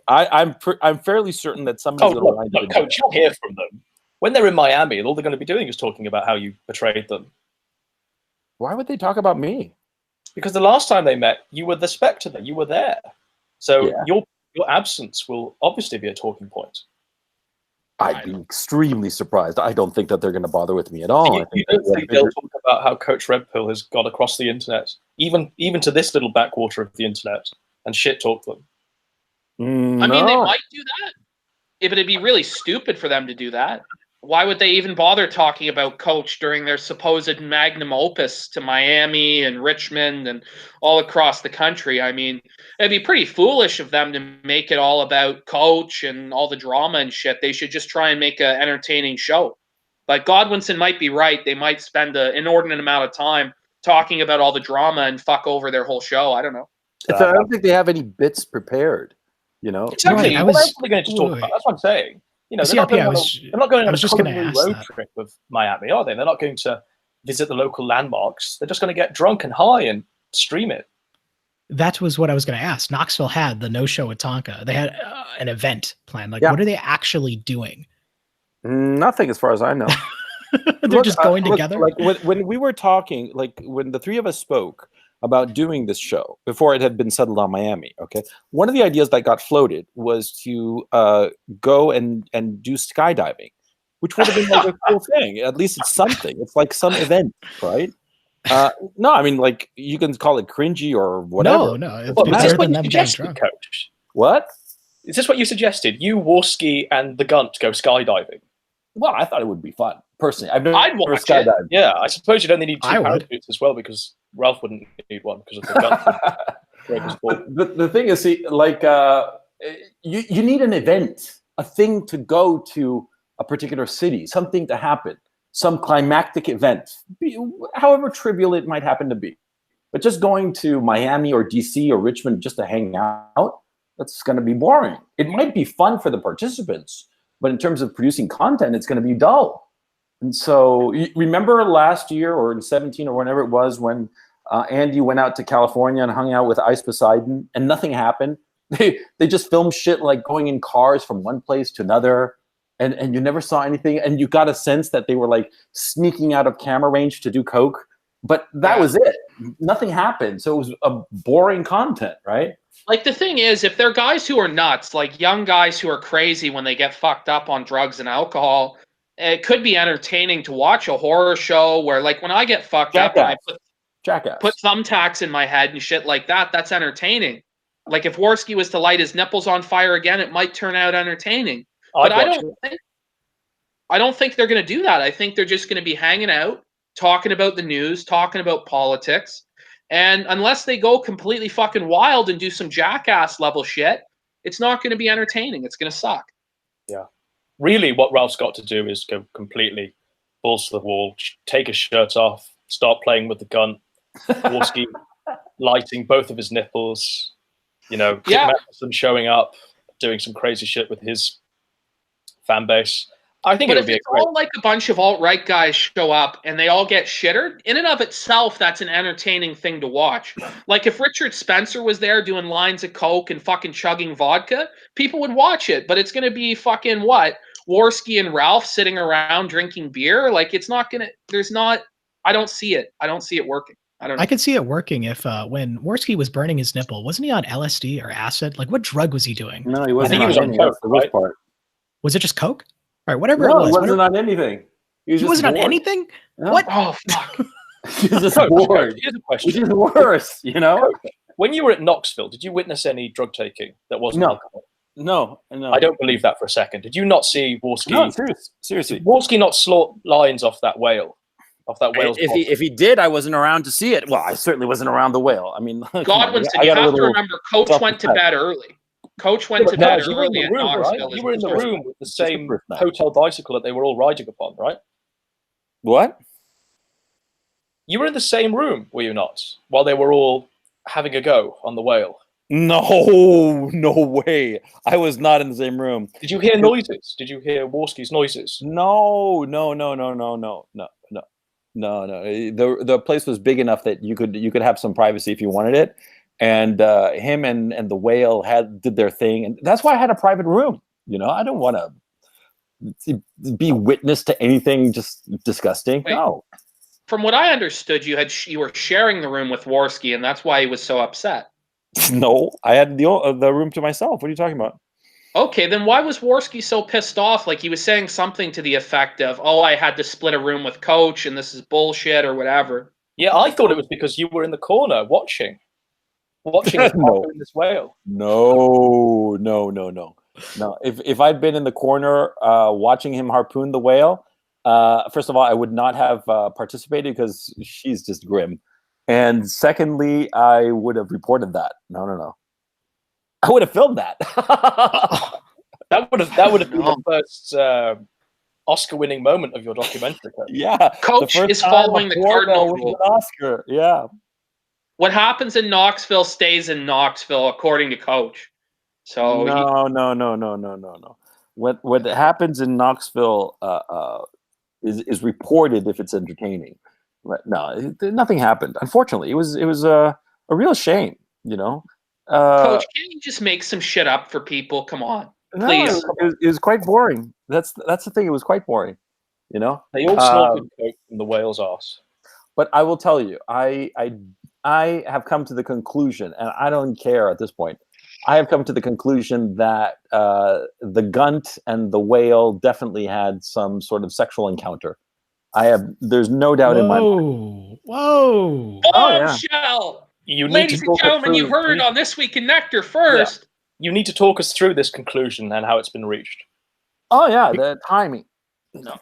I'm fairly certain that somebody's going to Coach, you'll hear from them when they're in Miami. All they're going to be doing is talking about how you betrayed them. Why would they talk about me? Because the last time they met, you were the spectre. You were there, so yeah. Your absence will obviously be a talking point. I'd be extremely surprised. I don't think that they're going to bother with me at all. You don't think they'll talk about how Coach Red Pill has got across the internet, even to this little backwater of the internet, and shit talk them? No. I mean, they might do that. It'd be really stupid for them to do that. Why would they even bother talking about Coach during their supposed magnum opus to Miami and Richmond and all across the country? I mean, it'd be pretty foolish of them to make it all about Coach and all the drama and shit. They should just try and make an entertaining show. Like Godwinson might be right. They might spend an inordinate amount of time talking about all the drama and fuck over their whole show. I don't know. I don't think they have any bits prepared. You know, exactly. Right, What else are they going to just talk about? That's what I'm saying. You know, they're not going on a culinary road trip of Miami, are they? They're not going to visit the local landmarks. They're just going to get drunk and high and stream it. That was what I was going to ask. Knoxville had the no show at Tonka. They had an event planned. Like, what are they actually doing? Nothing, as far as I know. They're just going together. Like when we were talking, like when the three of us spoke about doing this show before it had been settled on Miami. Okay, one of the ideas that got floated was to go and do skydiving, which would have been like a cool thing. At least it's something. It's like some event, right? No, I mean, like, you can call it cringy or whatever. No, it's well, better than them getting drunk. Coach? What? Is this what you suggested? You, Warski, and the Gunt go skydiving? Well, I thought it would be fun. Personally, I'd watch skydived. Yeah, I suppose you'd only need 2 parachutes as well, because Ralph wouldn't need one because of the Gunt. The thing is, see, like, you need an event, a thing to go to a particular city, something to happen. Some climactic event, however trivial it might happen to be. But just going to Miami or DC or Richmond just to hang out, that's going to be boring. It might be fun for the participants, but in terms of producing content, it's going to be dull. And so, you remember last year or in 17 or whenever it was when Andy went out to California and hung out with Ice Poseidon and nothing happened? They just filmed shit like going in cars from one place to another. And you never saw anything, and you got a sense that they were like sneaking out of camera range to do coke, but that was it. Nothing happened, so it was a boring content, right? Like, the thing is, if they're guys who are nuts, like young guys who are crazy when they get fucked up on drugs and alcohol, it could be entertaining to watch a horror show where, like, when I get fucked up and I put thumbtacks in my head and shit like that, that's entertaining. Like, if Warski was to light his nipples on fire again, it might turn out entertaining. But I don't think they're going to do that. I think they're just going to be hanging out, talking about the news, talking about politics. And unless they go completely fucking wild and do some jackass level shit, it's not going to be entertaining. It's going to suck. Yeah. Really, what Ralph's got to do is go completely balls to the wall, take his shirt off, start playing with the gun, Warski lighting both of his nipples, Tim Matheson showing up, doing some crazy shit with his fan base. I think it would be all like a bunch of alt-right guys show up and they all get shittered, in and of itself, that's an entertaining thing to watch. Like, if Richard Spencer was there doing lines of coke and fucking chugging vodka, people would watch it. But it's going to be fucking what? Warski and Ralph sitting around drinking beer? Like, it's not going to, I don't see it. I don't see it working. I don't know. I could see it working if when Warski was burning his nipple, wasn't he on LSD or acid? Like, what drug was he doing? No, he wasn't. I think he was on coke, the worst part. Was it just coke? All right, whatever No, it was. He wasn't on anything. He wasn't on anything? No. What? Oh, fuck. He's just bored. Here's a question. Which is worse, When you were at Knoxville, did you witness any drug taking that wasn't alcohol? No. I don't believe that for a second. Did you not see Warski? No, seriously. Did Warski not slot lines off that whale? Off that whale's if he did, I wasn't around to see it. Well, I certainly wasn't around the whale. I mean, Godwinson, you have to remember, Coach went to bed early. Coach went to bed early at Knoxville. Right? You were in the room with the same hotel bicycle that they were all riding upon, right? What? You were in the same room, were you not? While they were all having a go on the whale. No way. I was not in the same room. Did you hear noises? Did you hear Warski's noises? No. The place was big enough that you could have some privacy if you wanted it. And him and the whale did their thing, and that's why I had a private room. I don't want to be witness to anything just disgusting. Wait, no. From what I understood, you were sharing the room with Warski, and that's why he was so upset. No, I had the room to myself. What are you talking about? Okay, then why was Warski so pissed off? Like, he was saying something to the effect of, "Oh, I had to split a room with Coach, and this is bullshit," or whatever. Yeah, I thought it was because you were in the corner watching this whale. No. If I'd been in the corner watching him harpoon the whale, first of all, I would not have participated because she's just grim. And secondly, I would have reported that. No. I would have filmed that. That would have been the first Oscar-winning moment of your documentary. Coach. Yeah, Coach the first is time following a the porno cardinal wins rule. an Oscar. Yeah. What happens in Knoxville stays in Knoxville, according to Coach. So No. What happens in Knoxville is reported if it's entertaining. No, nothing happened. Unfortunately, it was a real shame. You know, Coach, can't you just make some shit up for people? Come on, no, please. it was quite boring. That's the thing. It was quite boring. You know, They all snorted coke from the whale's ass. but I will tell you, I have come to the conclusion, and I don't care at this point. I have come to the conclusion that the gunt and the whale definitely had some sort of sexual encounter. There's no doubt in my mind. Whoa. Oh, yeah. Bombshell! You need Ladies to and talk us gentlemen, you through- heard it on This Week in Nectar first. You need to talk us through this conclusion and how it's been reached. Oh yeah, the timing. You know,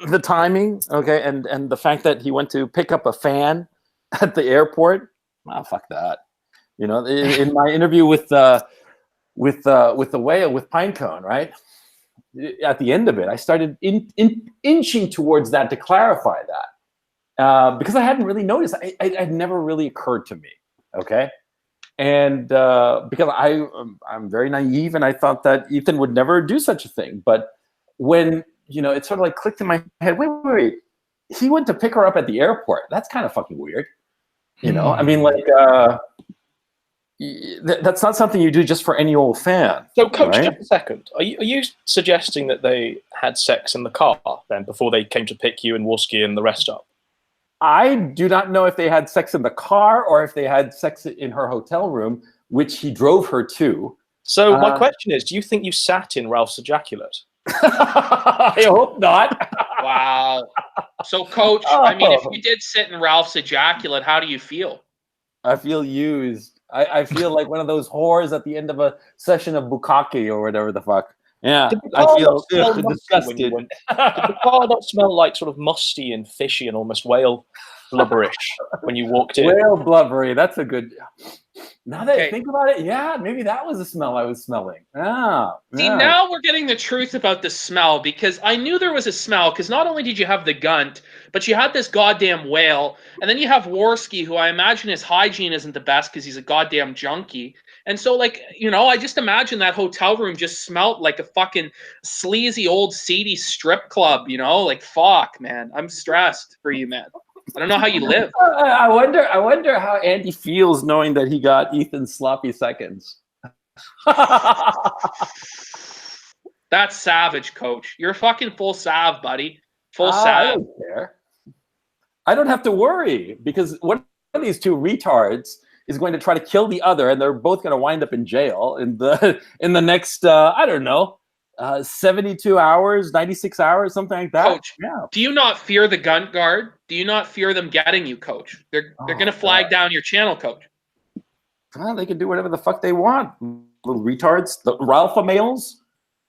the timing. Okay, and the fact that he went to pick up a fan at the airport. Oh, fuck that. You know, in my interview with the whale with Pinecone, right? At the end of it, I started inching towards that to clarify that because I hadn't really noticed. It never really occurred to me. Okay, and because I'm very naive, and I thought that Ethan would never do such a thing. But when it sort of like clicked in my head. Wait, he went to pick her up at the airport. That's kind of fucking weird. You know, I mean, like. That's not something you do just for any old fan. So, Coach, right? just a second. Are you suggesting that they had sex in the car then before they came to pick you and Wolski and the rest up? I do not know if they had sex in the car or if they had sex in her hotel room, which he drove her to. So my question is, do you think you sat in Ralph's ejaculate? I hope not. Wow. So, Coach, I mean, if you did sit in Ralph's ejaculate, how do you feel? I feel used. I feel like one of those whores at the end of a session of bukkake or whatever the fuck. Yeah, I feel disgusted. Did the car not smell like sort of musty and fishy and almost whale blubberish when you walked in? Whale blubbery. That's a good. Now that I Okay. think about it, yeah, maybe that was the smell I was smelling. Ah, See, yeah. now we're getting the truth about the smell, because I knew there was a smell, because not only did you have the gunt, but you had this goddamn whale, and then you have Worski, who I imagine his hygiene isn't the best because he's a goddamn junkie. And so, like, I just imagine that hotel room just smelled like a fucking sleazy old seedy strip club, Like, fuck, man. I'm stressed for you, man. I don't know how you live. I wonder how Andy feels knowing that he got Ethan's sloppy seconds. That's savage, Coach. You're fucking full sav, buddy. Full I sav. don't care. I don't have to worry because one of these two retards is going to try to kill the other, and they're both going to wind up in jail in the next 72 hours, 96 hours, something like that. Coach, yeah. Do you not fear the gun guard? Do you not fear them getting you, Coach? They're going to flag down your channel, Coach. Well, they can do whatever the fuck they want. Little retards. The Ralpha males.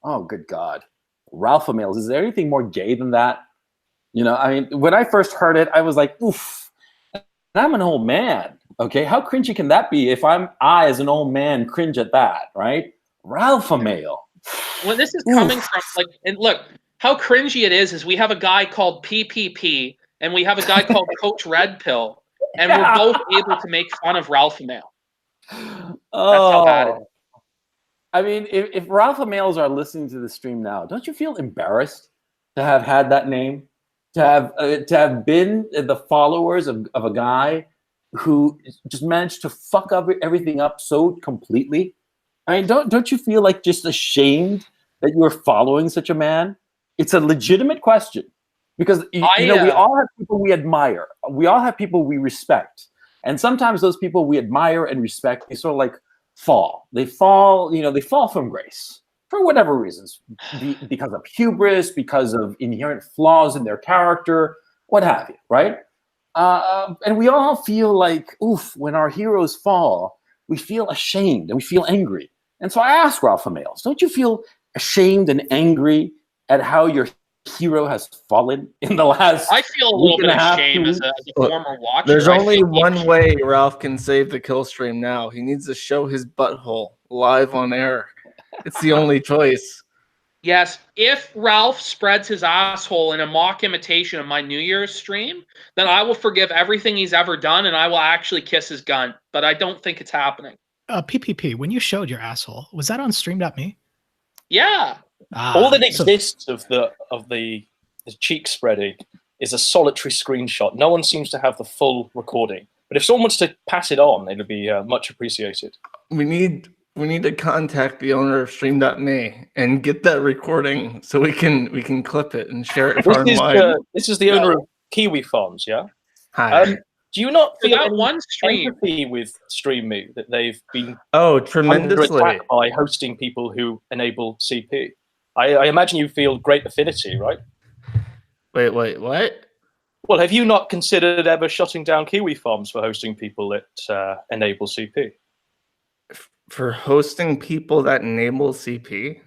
Oh, good God. Ralpha males. Is there anything more gay than that? I mean, when I first heard it, I was like, oof. I'm an old man. Okay. How cringy can that be if I, as an old man, cringe at that, right? Ralpha male. When this is coming from, and look, how cringy it is we have a guy called PPP and we have a guy called Coach Red Pill, and we're both able to make fun of Ralph Male. That's how bad it is. I mean, if Ralpha males are listening to the stream now, don't you feel embarrassed to have had that name? To have been the followers of a guy who just managed to fuck up everything up so completely? I mean, don't you feel like just ashamed that you are following such a man? It's a legitimate question because we all have people we admire. We all have people we respect, and sometimes those people we admire and respect, they sort of like fall. They fall. They fall from grace for whatever reasons, because of hubris, because of inherent flaws in their character, what have you, right? And we all feel like, oof, when our heroes fall, we feel ashamed and we feel angry. And so I ask Ralpha males, don't you feel ashamed and angry at how your hero has fallen in the last? I feel a little bit of shame as a former watcher. There's only one way Ralph can save the kill stream now. He needs to show his butthole live on air. It's the only choice. Yes, if Ralph spreads his asshole in a mock imitation of my New Year's stream, then I will forgive everything he's ever done and I will actually kiss his gun. But I don't think it's happening. PPP, when you showed your asshole, was that on stream.me? Yeah. All that So exists of the cheek spreading is a solitary screenshot. No one seems to have the full recording. But if someone wants to pass it on, it'll be much appreciated. We need to contact the owner of Stream.me and get that recording so we can clip it and share it far and wide. This is the owner of Kiwi Farms, yeah? Hi. Do you not For feel that any one stream, empathy with StreamMe that they've been Oh, under tremendously. attack by hosting people who enable CP? I imagine you feel great affinity, right? Wait, what? Well, have you not considered ever shutting down Kiwi Farms for hosting people that enable CP? For hosting people that enable CP?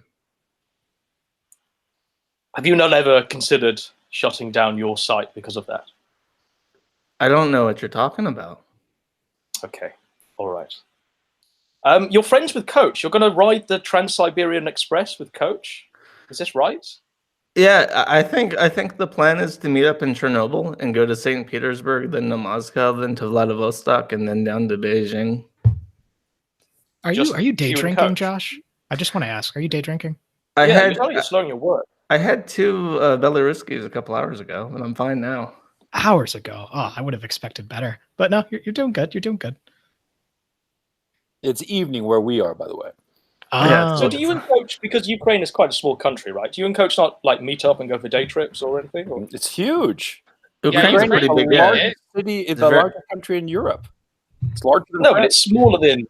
Have you not ever considered shutting down your site because of that? I don't know what you're talking about. Okay, all right. You're friends with Coach. You're going to ride the Trans-Siberian Express with Coach. Is this right? Yeah, I think the plan is to meet up in Chernobyl and go to St. Petersburg, then to Moscow, then to Vladivostok, and then down to Beijing. are Just you day you and drinking, Coach. Josh? I just want to ask, are you day drinking? You're slowing your work. I had 2 Belaruskis a couple hours ago, and I'm fine now. Hours ago. Oh, I would have expected better. But no, you're doing good. You're doing good. It's evening where we are, by the way. Yeah, So do you and Coach, because Ukraine is quite a small country, right? Do you and Coach not like meet up and go for day trips or anything? Or? It's huge. Ukraine's Ukraine pretty is big. the Yeah. largest City, it's It's the very- largest country in Europe. It's larger than No, but France.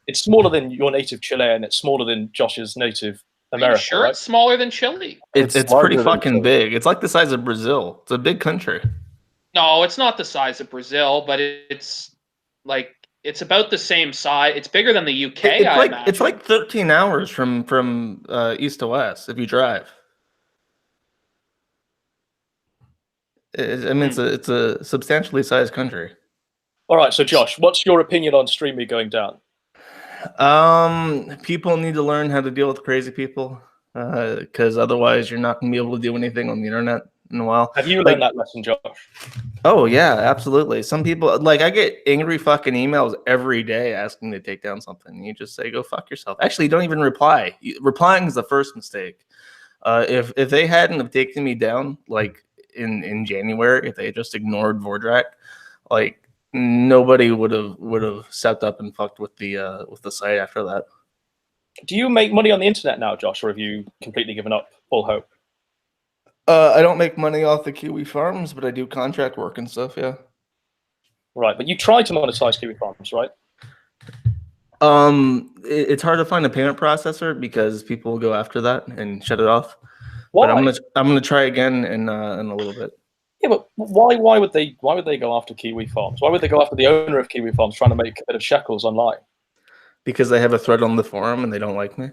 it's smaller than your native Chile, and it's smaller than Josh's native Are you America. sure Right? it's smaller than Chile? It's larger pretty than fucking Chile. big. It's like the size of Brazil. It's a big country. No, it's not the size of Brazil, but it's like it's about the same size. It's bigger than the UK. It's I like imagine. it's like 13 hours from east to west if you drive. I mean, it's a substantially sized country. All right. So Josh, what's your opinion on StreamMe going down? People need to learn how to deal with crazy people, because otherwise you're not gonna be able to do anything on the internet in a while. Have you learned that lesson, Josh? Oh yeah, absolutely. Some people, like, I get angry fucking emails every day asking to take down something. You just say, go fuck yourself. Actually, don't even reply. Replying is the first mistake. If they hadn't have taken me down, like in January, if they just ignored Vordrak, like nobody would have stepped up and fucked with the site after that. Do you make money on the internet now, Josh, or have you completely given up all hope? I don't make money off the Kiwi Farms, but I do contract work and stuff. Yeah. Right, but you try to monetize Kiwi Farms, right? It's hard to find a payment processor because people will go after that and shut it off. Why? But I'm gonna try again in a little bit. Yeah, but why would they go after Kiwi Farms? Why would they go after the owner of Kiwi Farms trying to make a bit of shekels online? Because they have a thread on the forum and they don't like me.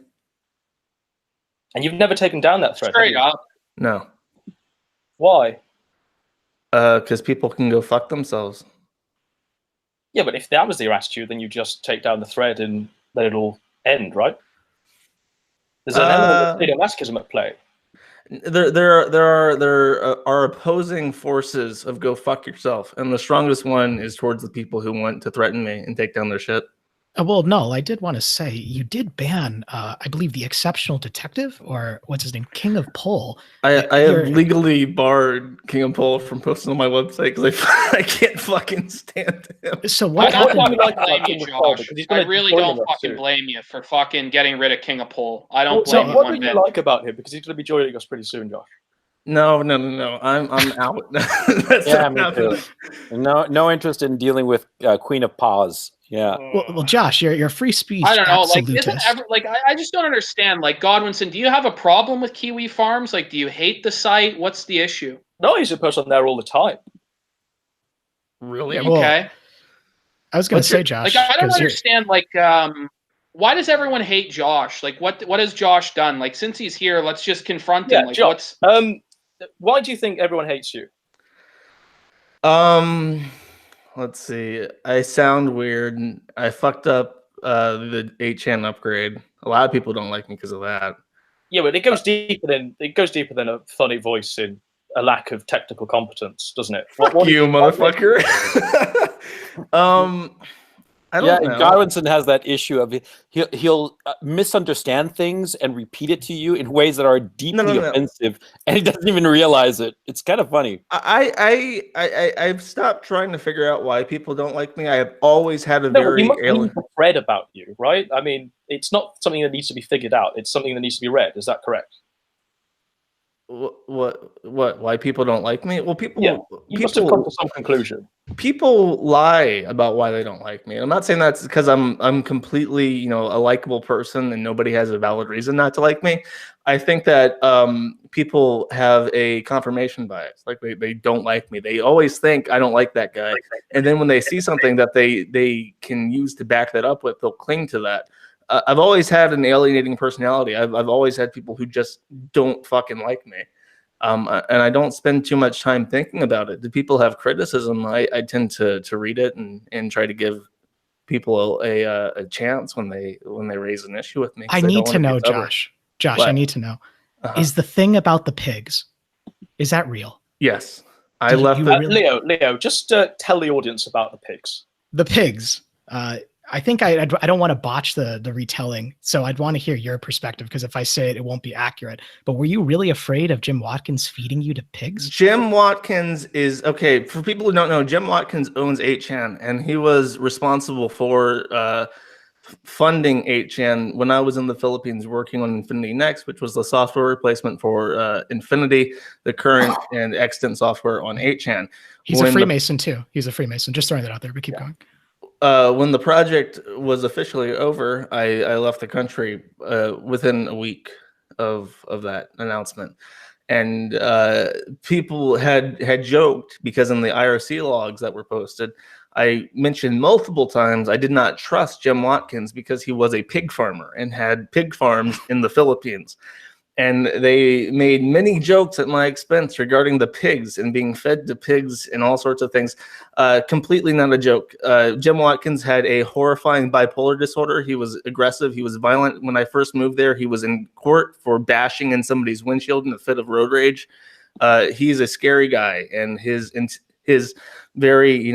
And you've never taken down that thread. Straight up. No. Why? Because people can go fuck themselves. Yeah, but if that was your attitude, then you just take down the thread and let it all end, right? There's an element of sadomasochism at play. There are opposing forces of go fuck yourself, and the strongest one is towards the people who want to threaten me and take down their shit. Well, no, I did want to say you did ban, I believe, the Exceptional Detective, or what's his name, King of Pole. I have You're- legally barred King of Pole from posting on my website because I can't fucking stand him. So what I happened? you like don't blame about you, King of Pole? Josh. Because he's I gonna really join don't us fucking soon. blame you for fucking getting rid of King of Pole. I don't So blame you what one do you bit. like about him? Because he's going to be joining us pretty soon, Josh. No. I'm out. That's Yeah, not me happening. too. No interest in dealing with Queen of Paws. Yeah. Well, Josh, you're free speech I don't know. Like, absolutist. isn't ever like I just don't understand. Like, Godwinson, do you have a problem with Kiwi Farms? Like, do you hate the site? What's the issue? No, he's a person there all the time. Really? Yeah, well, Okay. I was going to What's say, your- Josh, Like, I don't 'cause you're- understand. Like, why does everyone hate Josh? Like, what has Josh done? Like, since he's here, let's just confront him. Like, Josh, what's why do you think everyone hates you? Let's see. I sound weird. I fucked up the 8chan upgrade. A lot of people don't like me because of that. Yeah, but it goes deeper than a funny voice in a lack of technical competence, doesn't it? Fuck you, motherfucker. I don't know. Godwinson has that issue of he'll misunderstand things and repeat it to you in ways that are deeply offensive, and he doesn't even realize it. It's kind of funny. I've stopped trying to figure out why people don't like me. I have always had a very you must be read about you, right? I mean, it's not something that needs to be figured out. It's something that needs to be read. Is that correct? What? Why people don't like me? Well, people must have come to some conclusion. People lie about why they don't like me. And I'm not saying that's because I'm completely, a likable person and nobody has a valid reason not to like me. I think that people have a confirmation bias. Like they don't like me. They always think I don't like that guy. And then when they see something that they can use to back that up with, they'll cling to that. I've always had an alienating personality. I've always had people who just don't fucking like me. And I don't spend too much time thinking about it. Do people have criticism? I tend to read it and try to give people a chance when they raise an issue with me. I need to know, Josh. Josh, I need to know. Is the thing about the pigs, is that real? Yes. I left Leo, just tell the audience about the pigs. The pigs. I think I don't want to botch the retelling, so I'd want to hear your perspective, because if I say it, it won't be accurate. But were you really afraid of Jim Watkins feeding you to pigs? Jim Watkins is, okay, for people who don't know, Jim Watkins owns 8chan, and he was responsible for funding 8chan when I was in the Philippines working on Infinity Next, which was the software replacement for Infinity, the current and extant software on 8chan. He's a Freemason too. He's a Freemason. Just throwing that out there, but keep going. When the project was officially over, I left the country within a week of that announcement. And people had joked, because in the IRC logs that were posted, I mentioned multiple times I did not trust Jim Watkins because he was a pig farmer and had pig farms in the Philippines. And they made many jokes at my expense regarding the pigs and being fed to pigs and all sorts of things. Completely not a joke. Jim Watkins had a horrifying bipolar disorder. He was aggressive. He was violent. When I first moved there, he was in court for bashing in somebody's windshield in a fit of road rage. He's a scary guy, and his very,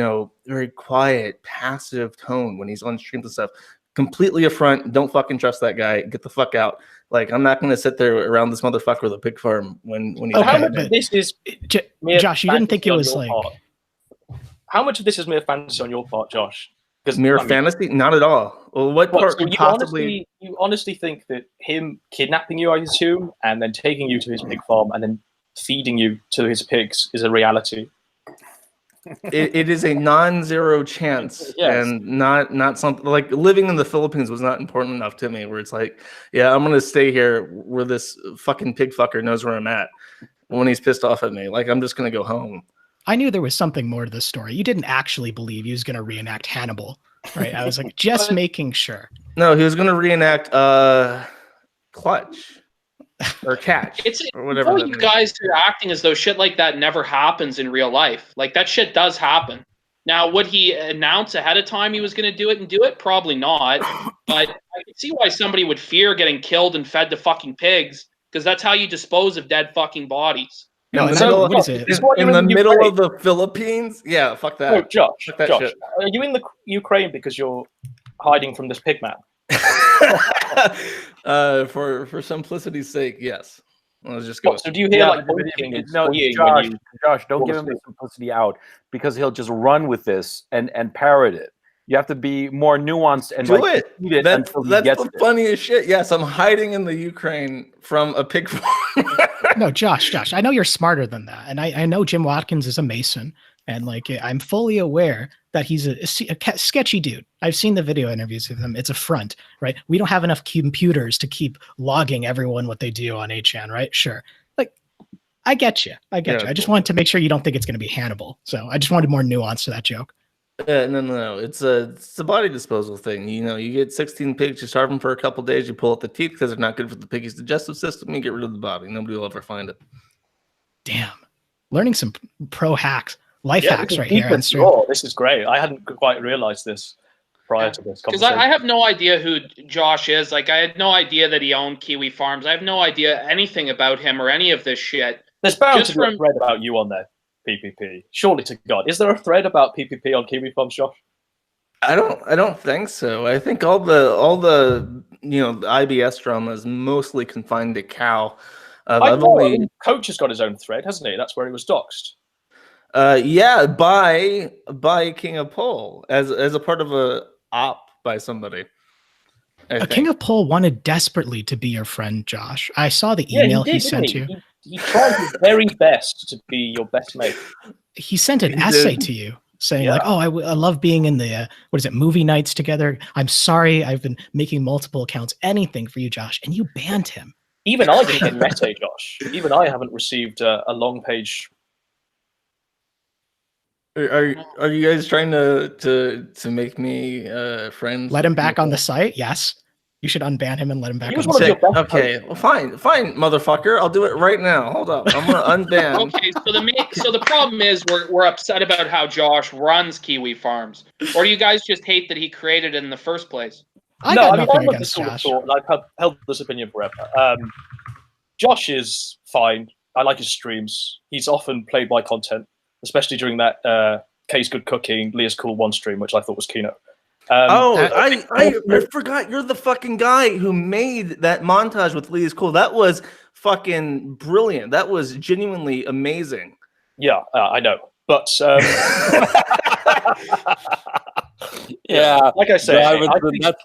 very quiet, passive tone when he's on streams and stuff, completely a front. Don't fucking trust that guy. Get the fuck out. Like, I'm not going to sit there around this motherfucker with a pig farm when he's. How much of this is Josh? You didn't think it was like. How much of this is mere fantasy on your part, Josh? Because mere fantasy, not at all. Well, what part so could possibly? You honestly think that him kidnapping you, I assume, and then taking you to his pig farm and then feeding you to his pigs is a reality? It is a non-zero chance, yes. And not something like living in the Philippines was not important enough to me, where it's like, yeah, I'm gonna stay here where this fucking pig fucker knows where I'm at when he's pissed off at me. Like, I'm just gonna go home. I knew there was something more to this story. You didn't actually believe he was gonna reenact Hannibal, right? I was like, just making sure. No, he was gonna reenact Clutch. Or Catch, or whatever. You guys are acting as though shit like that never happens in real life. Like, that shit does happen. Now, would he announce ahead of time he was going to do it and do it? Probably not. But I can see why somebody would fear getting killed and fed to fucking pigs, because that's how you dispose of dead fucking bodies. No, in the middle of the Philippines? Yeah, fuck that. No, Josh, fuck that Josh, shit. Are you in the Ukraine because you're hiding from this pig man? For simplicity's sake, yes. Let's just go. So do you hear Josh, don't give him the simplicity out, because he'll just run with this and parrot it. You have to be more nuanced and do it. That's the funniest shit. Yes, I'm hiding in the Ukraine from a pig farm. No, Josh, I know you're smarter than that, and I know Jim Watkins is a Mason, and like, I'm fully aware that he's a sketchy dude. I've seen the video interviews with him. It's a front, right? We don't have enough computers to keep logging everyone what they do on 8chan, right? Sure. Like, I get you. I just wanted to make sure you don't think it's going to be Hannibal. So I just wanted more nuance to that joke. No. It's a body disposal thing. You get 16 pigs, you starve them for a couple days, you pull out the teeth because they're not good for the piggy's digestive system, you get rid of the body. Nobody will ever find it. Damn. Learning some pro hacks. Life hacks right here. This is great. I hadn't quite realized this. prior to this Because conversation. I have no idea who Josh is. Like, I had no idea that he owned Kiwi Farms. I have no idea anything about him or any of this shit. There's bound just to be a from- thread about you on there, PPP. Surely to God, is there a thread about PPP on Kiwi Farms, Josh? I don't think so. I think all the the IBS drama is mostly confined to Cal. I know. I mean, Coach has got his own thread, hasn't he? That's where he was doxxed. Yeah, by King of Pole as a part of a op by somebody. King of Pole wanted desperately to be your friend, Josh. I saw the email he sent you. He tried his very best to be your best mate. He sent an essay to you saying like, "Oh, I love being in the movie nights together. I'm sorry, I've been making multiple accounts. Anything for you, Josh." And you banned him. Even I didn't get meta, Josh. Even I haven't received a long page. Are you guys trying to make me friends? Let him back on the site? Yes. You should unban him and let him back on the site. Okay, well, fine, motherfucker. I'll do it right now. Hold up. I'm gonna unban. Okay, so the problem is we're upset about how Josh runs Kiwi Farms. Or do you guys just hate that he created it in the first place? I got nothing against Josh. I've held this opinion forever. Josh is fine. I like his streams. He's often played by content, especially during that K's Good Cooking, Leah's Cool 1 stream, which I thought was keynote. I forgot you're the fucking guy who made that montage with Leah's Cool. That was fucking brilliant. That was genuinely amazing. Yeah, I know. But yeah, like I say,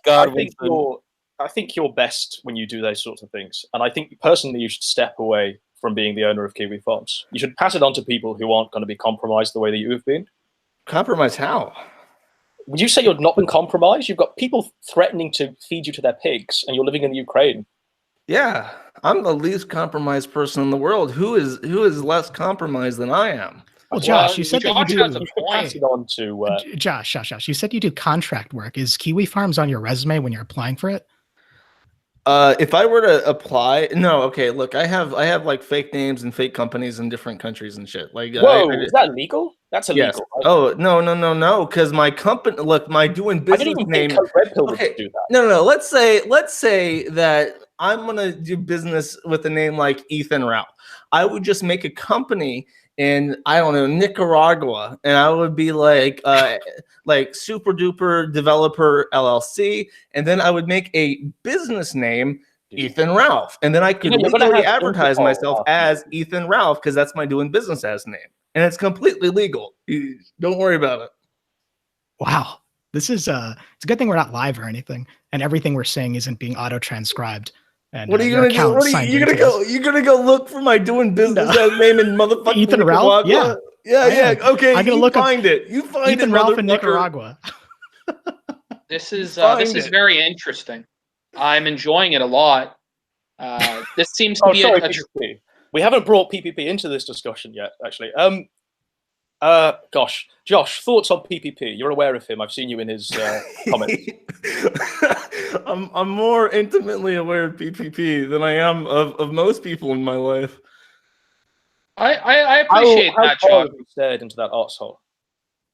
Godwinson. I think you're best when you do those sorts of things. And I think personally you should step away from being the owner of Kiwi Farms. You should pass it on to people who aren't going to be compromised the way that you have been. Compromised how? Would you say you've not been compromised? You've got people threatening to feed you to their pigs, and you're living in the Ukraine. Yeah, I'm the least compromised person in the world. Who is less compromised than I am? Well, Josh, you said that you do. Pass it on to Josh, you said you do contract work. Is Kiwi Farms on your resume when you're applying for it? If I were to apply, no. Okay, look, I have like fake names and fake companies in different countries and shit. Like, whoa, is that illegal? That's illegal. Yes. Oh no. Because my company, look, my doing business name. Okay. Do that. No. Let's say that I'm gonna do business with a name like Ethan Ralph. I would just make a company in, I don't know, Nicaragua, and I would be like Super Duper Developer LLC, and then I would make a business name Ethan Ralph, and then I could legally advertise myself as Ethan Ralph because that's my doing business as name, and it's completely legal. Don't worry about it. Wow, this is it's a good thing we're not live or anything, and everything we're saying isn't being auto transcribed. And, what are you gonna do? What are you gonna go? You're gonna go look for my doing business as name in motherfucking Ethan Ralph? Yeah. Okay, I'm gonna find it. You find Ethan it, Ralph in Nicaragua. This is very interesting. I'm enjoying it a lot. This seems to be we haven't brought PPP into this discussion yet, actually. Gosh, Josh, thoughts on PPP? You're aware of him. I've seen you in his comments. I'm more intimately aware of PPP than I am of most people in my life. I appreciate that, Josh. How have you stared into that arsehole?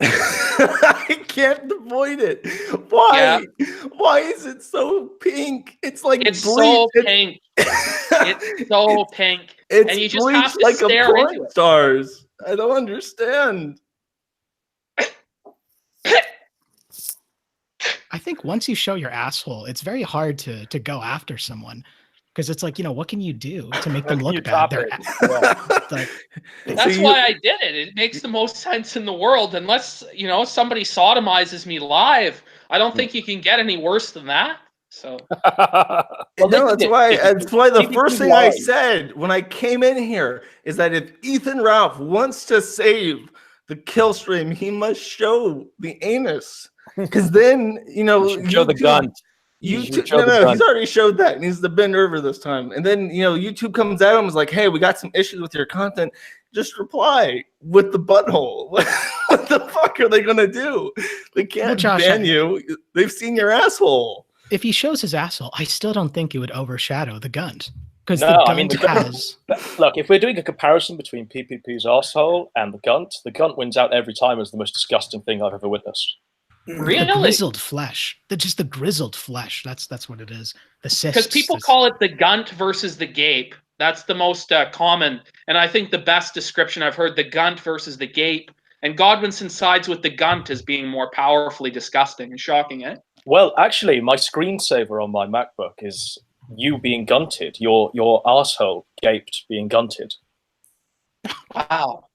I can't avoid it. Why? Yeah. Why is it so pink? It's like it's so pink. It's so pink. It's and you just have to like stare a porn into it. Stars. I don't understand. I think once you show your asshole, it's very hard to go after someone because it's like, what can you do to make them look bad? That's why I did it. It makes the most sense in the world. Unless, somebody sodomizes me live, I don't think you can get any worse than that. So that's why the first thing I said when I came in here is that if Ethan Ralph wants to save the kill stream, he must show the anus. Because then, show the gun. He's already showed that. It needs to bend over this time. And then, YouTube comes at him and is like, hey, we got some issues with your content. Just reply with the butthole. What the fuck are they going to do? They can't ban you. They've seen your asshole. If he shows his asshole, I still don't think it would overshadow the Gunt. Because the Gunt has... Look, if we're doing a comparison between PPP's asshole and the Gunt wins out every time as the most disgusting thing I've ever witnessed. Really? The grizzled flesh. Just the grizzled flesh. That's what it is. The cysts. Because people call it the gunt versus the gape. That's the most common, and I think the best description I've heard, the gunt versus the gape. And Godwinson sides with the gunt as being more powerfully disgusting and shocking, eh? Well, actually, my screensaver on my MacBook is you being gunted, your arsehole gaped being gunted. Wow.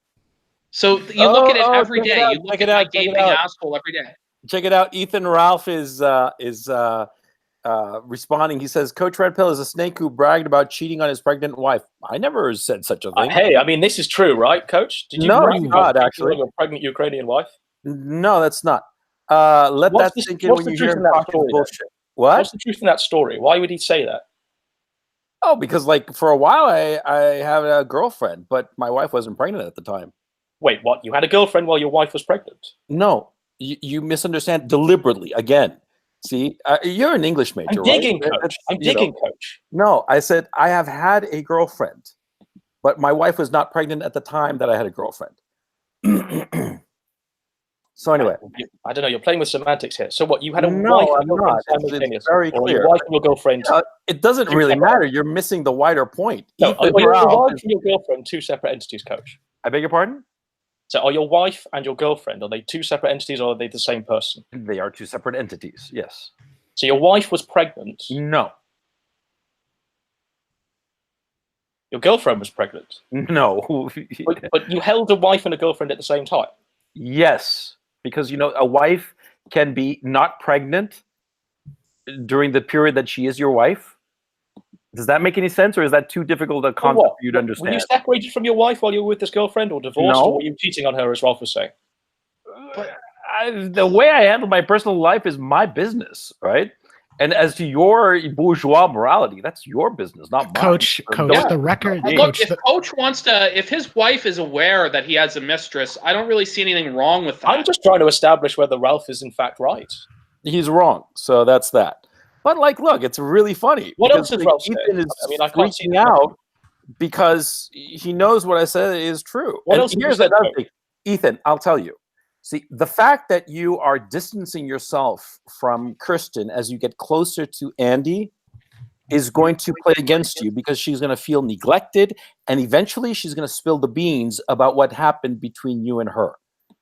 So you look at it every check it day. out, You look check at it my out, check it gaping out. asshole every day. Check it out. Ethan Ralph is responding. He says, Coach Red Pill is a snake who bragged about cheating on his pregnant wife. I never said such a thing. Hey, I mean, this is true, right, Coach? Did you No, brag it's about not, cheating actually. on your pregnant Ukrainian wife? No, that's not. Let What's that the- sink in what's when the you truth hear in him that talking story, then? bullshit. What? What's the truth in that story? Why would he say that? Oh, because like for a while I had a girlfriend, but my wife wasn't pregnant at the time. Wait, what? You had a girlfriend while your wife was pregnant? No, you misunderstand deliberately. Again, see, you're an English major, I'm digging, right? Coach. I'm digging, Coach. No, I said I have had a girlfriend, but my wife was not pregnant at the time that I had a girlfriend. So anyway, I don't know. You're playing with semantics here. So what? You had a No, wife and I'm girlfriend not. It's simultaneously, very or clear. your wife and your girlfriend? it doesn't Two really separate- matter. You're missing the wider point. No, Ethan are your Ralph wife is- and your girlfriend two separate entities, Coach? I beg your pardon? So are your wife and your girlfriend, are they two separate entities or are they the same person? They are two separate entities. Yes. So your wife was pregnant. No. Your girlfriend was pregnant. No. But you held a wife and a girlfriend at the same time. Yes, because a wife can be not pregnant during the period that she is your wife. Does that make any sense, or is that too difficult a concept for you to Were understand? you separated from your wife while you were with this girlfriend, or divorced, No. or were you cheating on her, as Ralph was saying? The way I handle my personal life is my business, right? And as to your bourgeois morality, that's your business, not mine. Coach, So Coach, don't- the record. Look, Coach, if Coach wants to, if his wife is aware that he has a mistress, I don't really see anything wrong with that. I'm just trying to establish whether Ralph is in fact right. He's wrong. So that's that. But look, it's really funny. What because, else did Ralph say? Ethan is I mean, I can't see freaking that. out because he knows what I said is true. What And else did you here's say, another Coach? thing. Ethan, I'll tell you. See, the fact that you are distancing yourself from Kirsten as you get closer to Andy is going to play against you because she's going to feel neglected, and eventually she's going to spill the beans about what happened between you and her.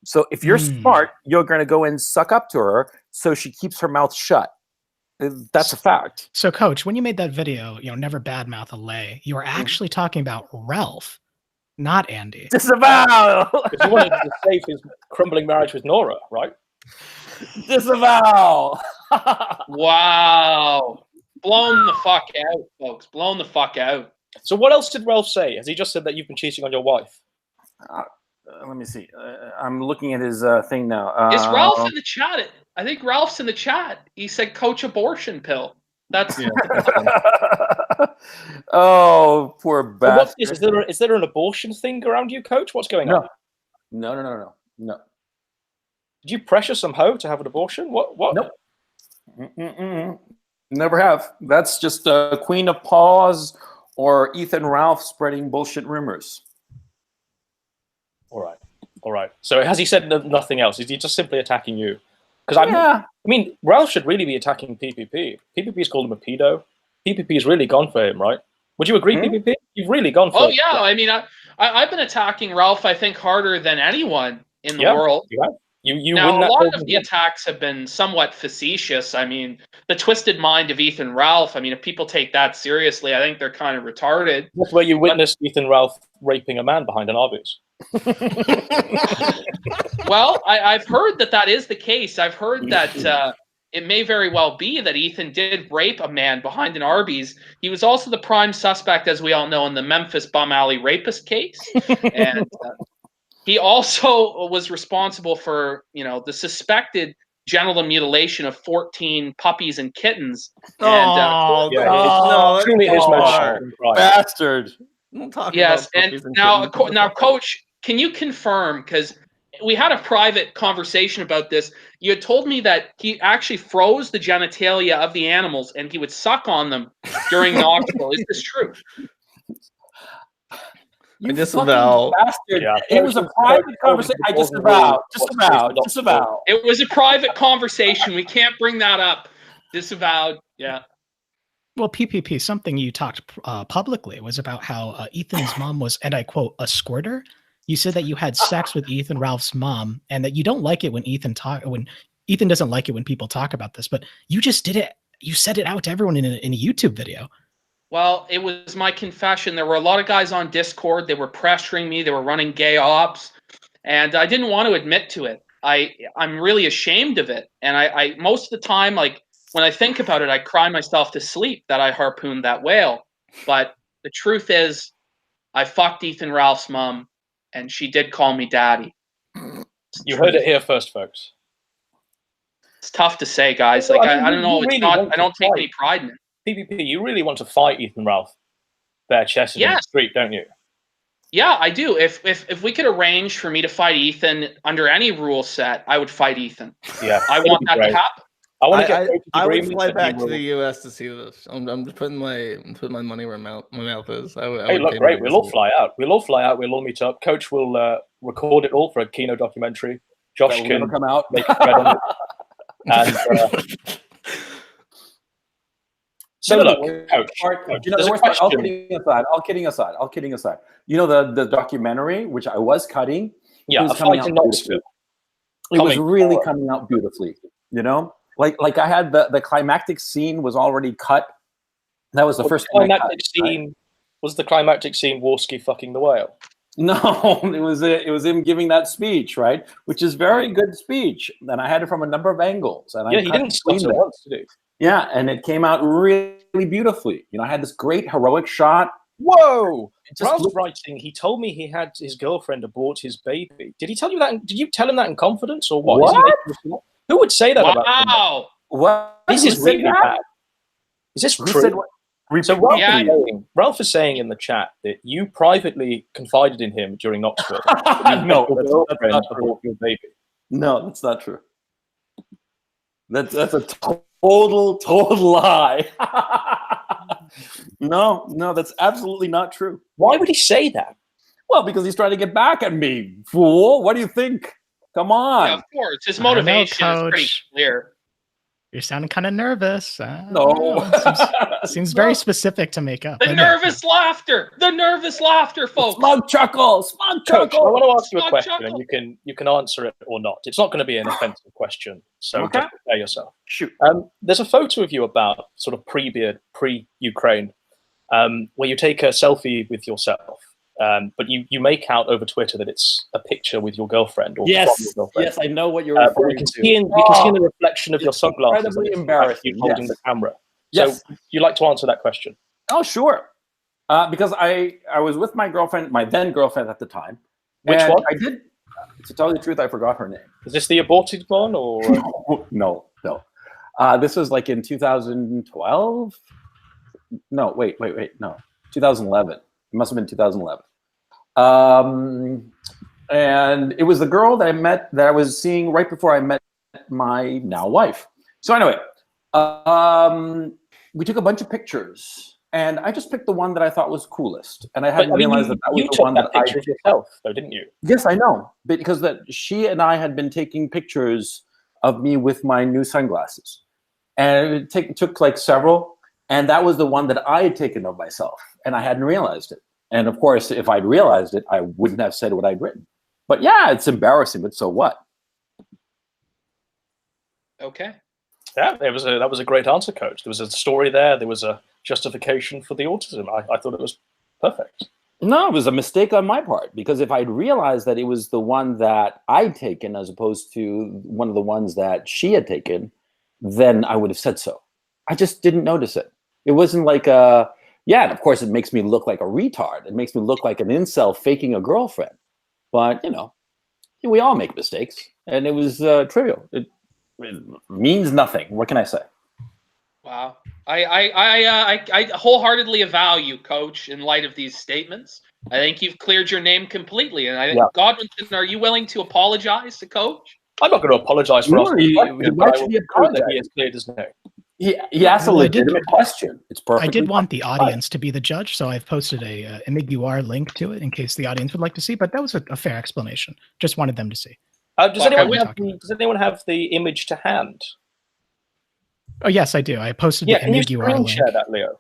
So if you're smart, you're going to go and suck up to her so she keeps her mouth shut. That's a fact. So, Coach, when you made that video, never badmouth a lay, you were actually talking about Ralph, not Andy. Disavow! Because you wanted to save his crumbling marriage with Nora, right? Disavow! Wow. Blown the fuck out, folks. Blown the fuck out. So what else did Ralph say? Has he just said that you've been cheating on your wife? Let me see. I'm looking at his thing now. Is Ralph in the chat? I think Ralph's in the chat. He said Coach abortion pill. That's Oh, poor So bastard. what's this? Is there an abortion thing around you, Coach? What's going on? No. Did you pressure some hoe to have an abortion? What? Nope. Never have. That's just Queen of Paws or Ethan Ralph spreading bullshit rumors. All right. So has he said nothing else? Is he just simply attacking you? Because I mean, Ralph should really be attacking PPP. PPP's called him a pedo. PPP's really gone for him, right? Would you agree, PPP? You've really gone for him. Oh yeah, I mean, I've been attacking Ralph, I think, harder than anyone in the world. You have. You now, win that a lot golden of the gun. attacks have been somewhat facetious. I mean, the twisted mind of Ethan Ralph. I mean, if people take that seriously, I think they're kind of retarded. That's where you witnessed Ethan Ralph raping a man behind an Arby's. Well, I've heard that is the case. I've heard that it may very well be that Ethan did rape a man behind an Arby's. He was also the prime suspect, as we all know, in the Memphis Bum Alley rapist case. And he also was responsible for, the suspected genital mutilation of 14 puppies and kittens. And, Truly his most Bastard. Don't talk yes, about and puppies now, kittens. now, Coach, can you confirm, because we had a private conversation about this, you had told me that he actually froze the genitalia of the animals and he would suck on them during Knoxville. Is this true? You disavow. fucking bastard. Yeah. It was a private conversation. I disavow. Disavow. It was a private conversation. We can't bring that up. Disavowed. Yeah. Well, PPP, something you talked publicly was about how Ethan's mom was, and I quote, a squirter. You said that you had sex with Ethan Ralph's mom, and that you don't like it when Ethan doesn't like it when people talk about this, but you just did it. You said it out to everyone in a YouTube video. Well, it was my confession. There were a lot of guys on Discord. They were pressuring me. They were running gay ops, and I didn't want to admit to it. I'm really ashamed of it, and I most of the time, like when I think about it, I cry myself to sleep that I harpooned that whale. But the truth is, I fucked Ethan Ralph's mom, and she did call me daddy. You heard it here first, folks. It's tough to say, guys. Well, Like I mean, I don't know. you It's really not. want I don't to take fight. any pride in it. PvP, you really want to fight Ethan Ralph bare chested in the Yes. street, don't you? Yeah, I do. If we could arrange for me to fight Ethan under any rule set, I would fight Ethan. Yeah. I want that to happen. I want to get I would agreement fly that back he to will- the U.S. to see this. I'm just putting my money where my mouth is. I Hey, would look, pay great. money We'll to all see it. fly out. We'll all fly out. We'll all meet up. Coach will record it all for a Kino documentary. Josh That will never can come out. make a thread on it. And so look, Coach, You know, there's the a worst part, all question. kidding aside. You know the documentary, which I was cutting. Yeah, it was a coming fight out in beautifully. Knoxville. It was Coming really forward. coming out beautifully. You know, like I had the climactic scene was already cut. That was the first thing I cut, climactic scene. Was the climactic scene Warski fucking the whale? No, it was him giving that speech, right? Which is very good speech, and I had it from a number of angles. And Yeah, I he cut didn't between stutter them. once, did he? Yeah, and it came out really beautifully. You know, I had this great heroic shot. Whoa! It just Ralph's looked- writing. He told me he had his girlfriend abort his baby. Did he tell you that? Did you tell him that in confidence or what? Is he What? making this up? Who would say that about him? Wow. What? This Who is said really that? bad. Is this Who true? said what? So Ralph, Yeah. Ralph is saying in the chat that you privately confided in him during Knoxville. No, Your that's girlfriend not true. abort your baby. No, that's not true. That's a total lie. No, that's absolutely not true. Why would he say that? Well, because he's trying to get back at me, fool. What do you think? Come on. Yeah, of course. His I don't know, motivation is pretty Coach. clear. You're sounding kind of nervous. No. Seems very specific to make up. The but no. nervous laughter. The nervous laughter, folks. Smug chuckle. Smug Coach, I chuckle. want to ask you a Smug question, chuckle. and you can answer it or not. It's not going to be an offensive question, so Okay. just prepare yourself. Shoot. There's a photo of you about sort of pre-Ukraine, where you take a selfie with yourself, but you make out over Twitter that it's a picture with your girlfriend or from your Yes. girlfriend. Yes, I know what you're But we referring can to. see in the reflection of your It's sunglasses. that incredibly it's embarrassing, you holding yes. the camera. Yes. So you like to answer that question? Oh, sure. Because I was with my girlfriend, my then girlfriend at the time. Which and one? I did. To tell you the truth, I forgot her name. Is this the aborted one or? No. This was like in 2012. No, wait. No, 2011. It must have been 2011. And it was the girl that I met, that I was seeing right before I met my now wife. So anyway, we took a bunch of pictures, and I just picked the one that I thought was coolest. And I hadn't realized that was you the took one that that I. picture of yourself, though, didn't you? Yes, I know, because that she and I had been taking pictures of me with my new sunglasses, and it took like several, and that was the one that I had taken of myself, and I hadn't realized it. And of course, if I'd realized it, I wouldn't have said what I'd written. But yeah, it's embarrassing, but so what? Okay. Yeah, that was a great answer, Coach. There was a story there. There was a justification for the autism. I thought it was perfect. No, it was a mistake on my part, because if I'd realized that it was the one that I'd taken as opposed to one of the ones that she had taken, then I would have said so. I just didn't notice it. It wasn't like yeah, and of course it makes me look like a retard. It makes me look like an incel faking a girlfriend. But, you know, we all make mistakes, and it was trivial. It means nothing. What can I say? Wow. I wholeheartedly avow you, Coach, in light of these statements. I think you've cleared your name completely. And I think, Godwinson, are you willing to apologize to Coach? I'm not going to apologize for No, asking the question, why but I should will he confirm that apologize? he has cleared his name. He asked a Well, I did- legitimate question. It's perfect. I did want the audience to be the judge, so I've posted a Imiguar link to it in case the audience would like to see. But that was a fair explanation. Just wanted them to see. Does Fuck, anyone I have does anyone have the image to hand? Oh yes, I do. I posted Yeah, the can you Imiguar screen link. share that, Leo?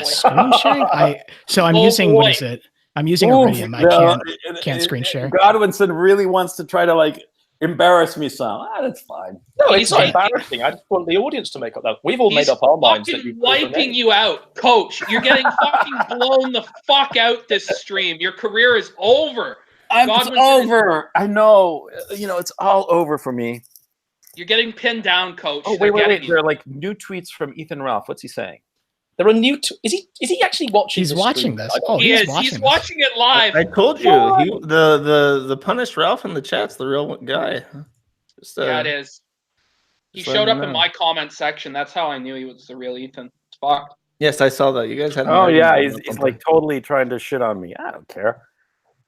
Screen sharing. I'm Oh, using boy. what is it? I'm using Oof, Iridium. I no, can't screen share. Godwinson really wants to try to like embarrass me some. That's fine. No, He's it's not taking- embarrassing. I just want the audience to make up that. We've all He's made up our minds that fucking you've called her wiping name. you out, Coach. You're getting fucking blown the fuck out this stream. Your career is over. It's Godwinson over. I know. It's all over for me. You're getting pinned down, Coach. Oh, They're wait. getting you. There are like new tweets from Ethan Ralph. What's he saying? There are new. Is he actually watching? He's this watching stream? this. I don't- Oh, He he's is. watching He's this. watching it live. I told you, the punished Ralph in the chat's the real guy. Just, Yeah, it is. He just let showed him up in know. my comment section. That's how I knew he was the real Ethan. It's fucked. Yes, I saw that. You guys had. an Oh argument yeah, about he's something. like totally trying to shit on me. I don't care.